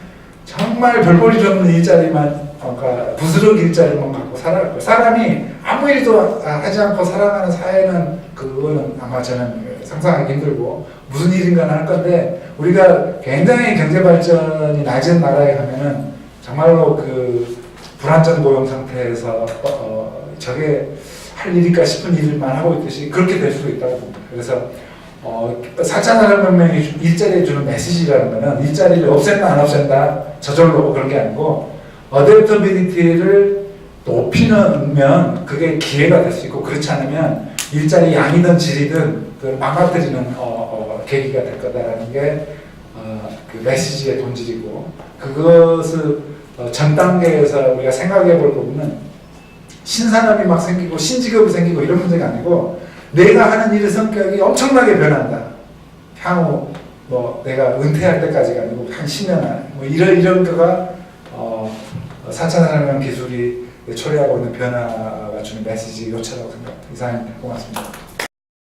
Speaker 1: 정말 별볼 일 없는 일자리만 그러니까 부스러기 일자리만 갖고 살아갈 거예요. 사람이 아무 일도 하지 않고 살아가는 사회는 그거는 아마 저는 상상하기 힘들고 무슨 일인가 할 건데 우리가 굉장히 경제 발전이 낮은 나라에 가면은 정말로 그 불안정 고용 상태에서 저게 할 일일까 싶은 일만 하고 있듯이 그렇게 될 수도 있다고 봅니다. 그래서 4차 산업혁명이 일자리에 주는 메시지라는 거는 일자리를 없앤다 안 없앤다 저절로 그런 게 아니고 어댑터빌리티를 높이면 그게 기회가 될 수 있고 그렇지 않으면 일자리 양이든 질이든 그걸 망가뜨리는 계기가 될 거다라는 게 그 메시지의 본질이고 그것을 전 단계에서 우리가 생각해 볼 부분은 신산업이 막 생기고 신직업이 생기고 이런 문제가 아니고 내가 하는 일의 성격이 엄청나게 변한다. 향후 뭐 내가 은퇴할 때까지가 아니고 한 10년 안에 뭐 이런 거가 4차 산업혁명 기술이 초래하고 있는 변화가 주는 메시지 요체라고 생각합니다. 이상입니다. 고맙습니다.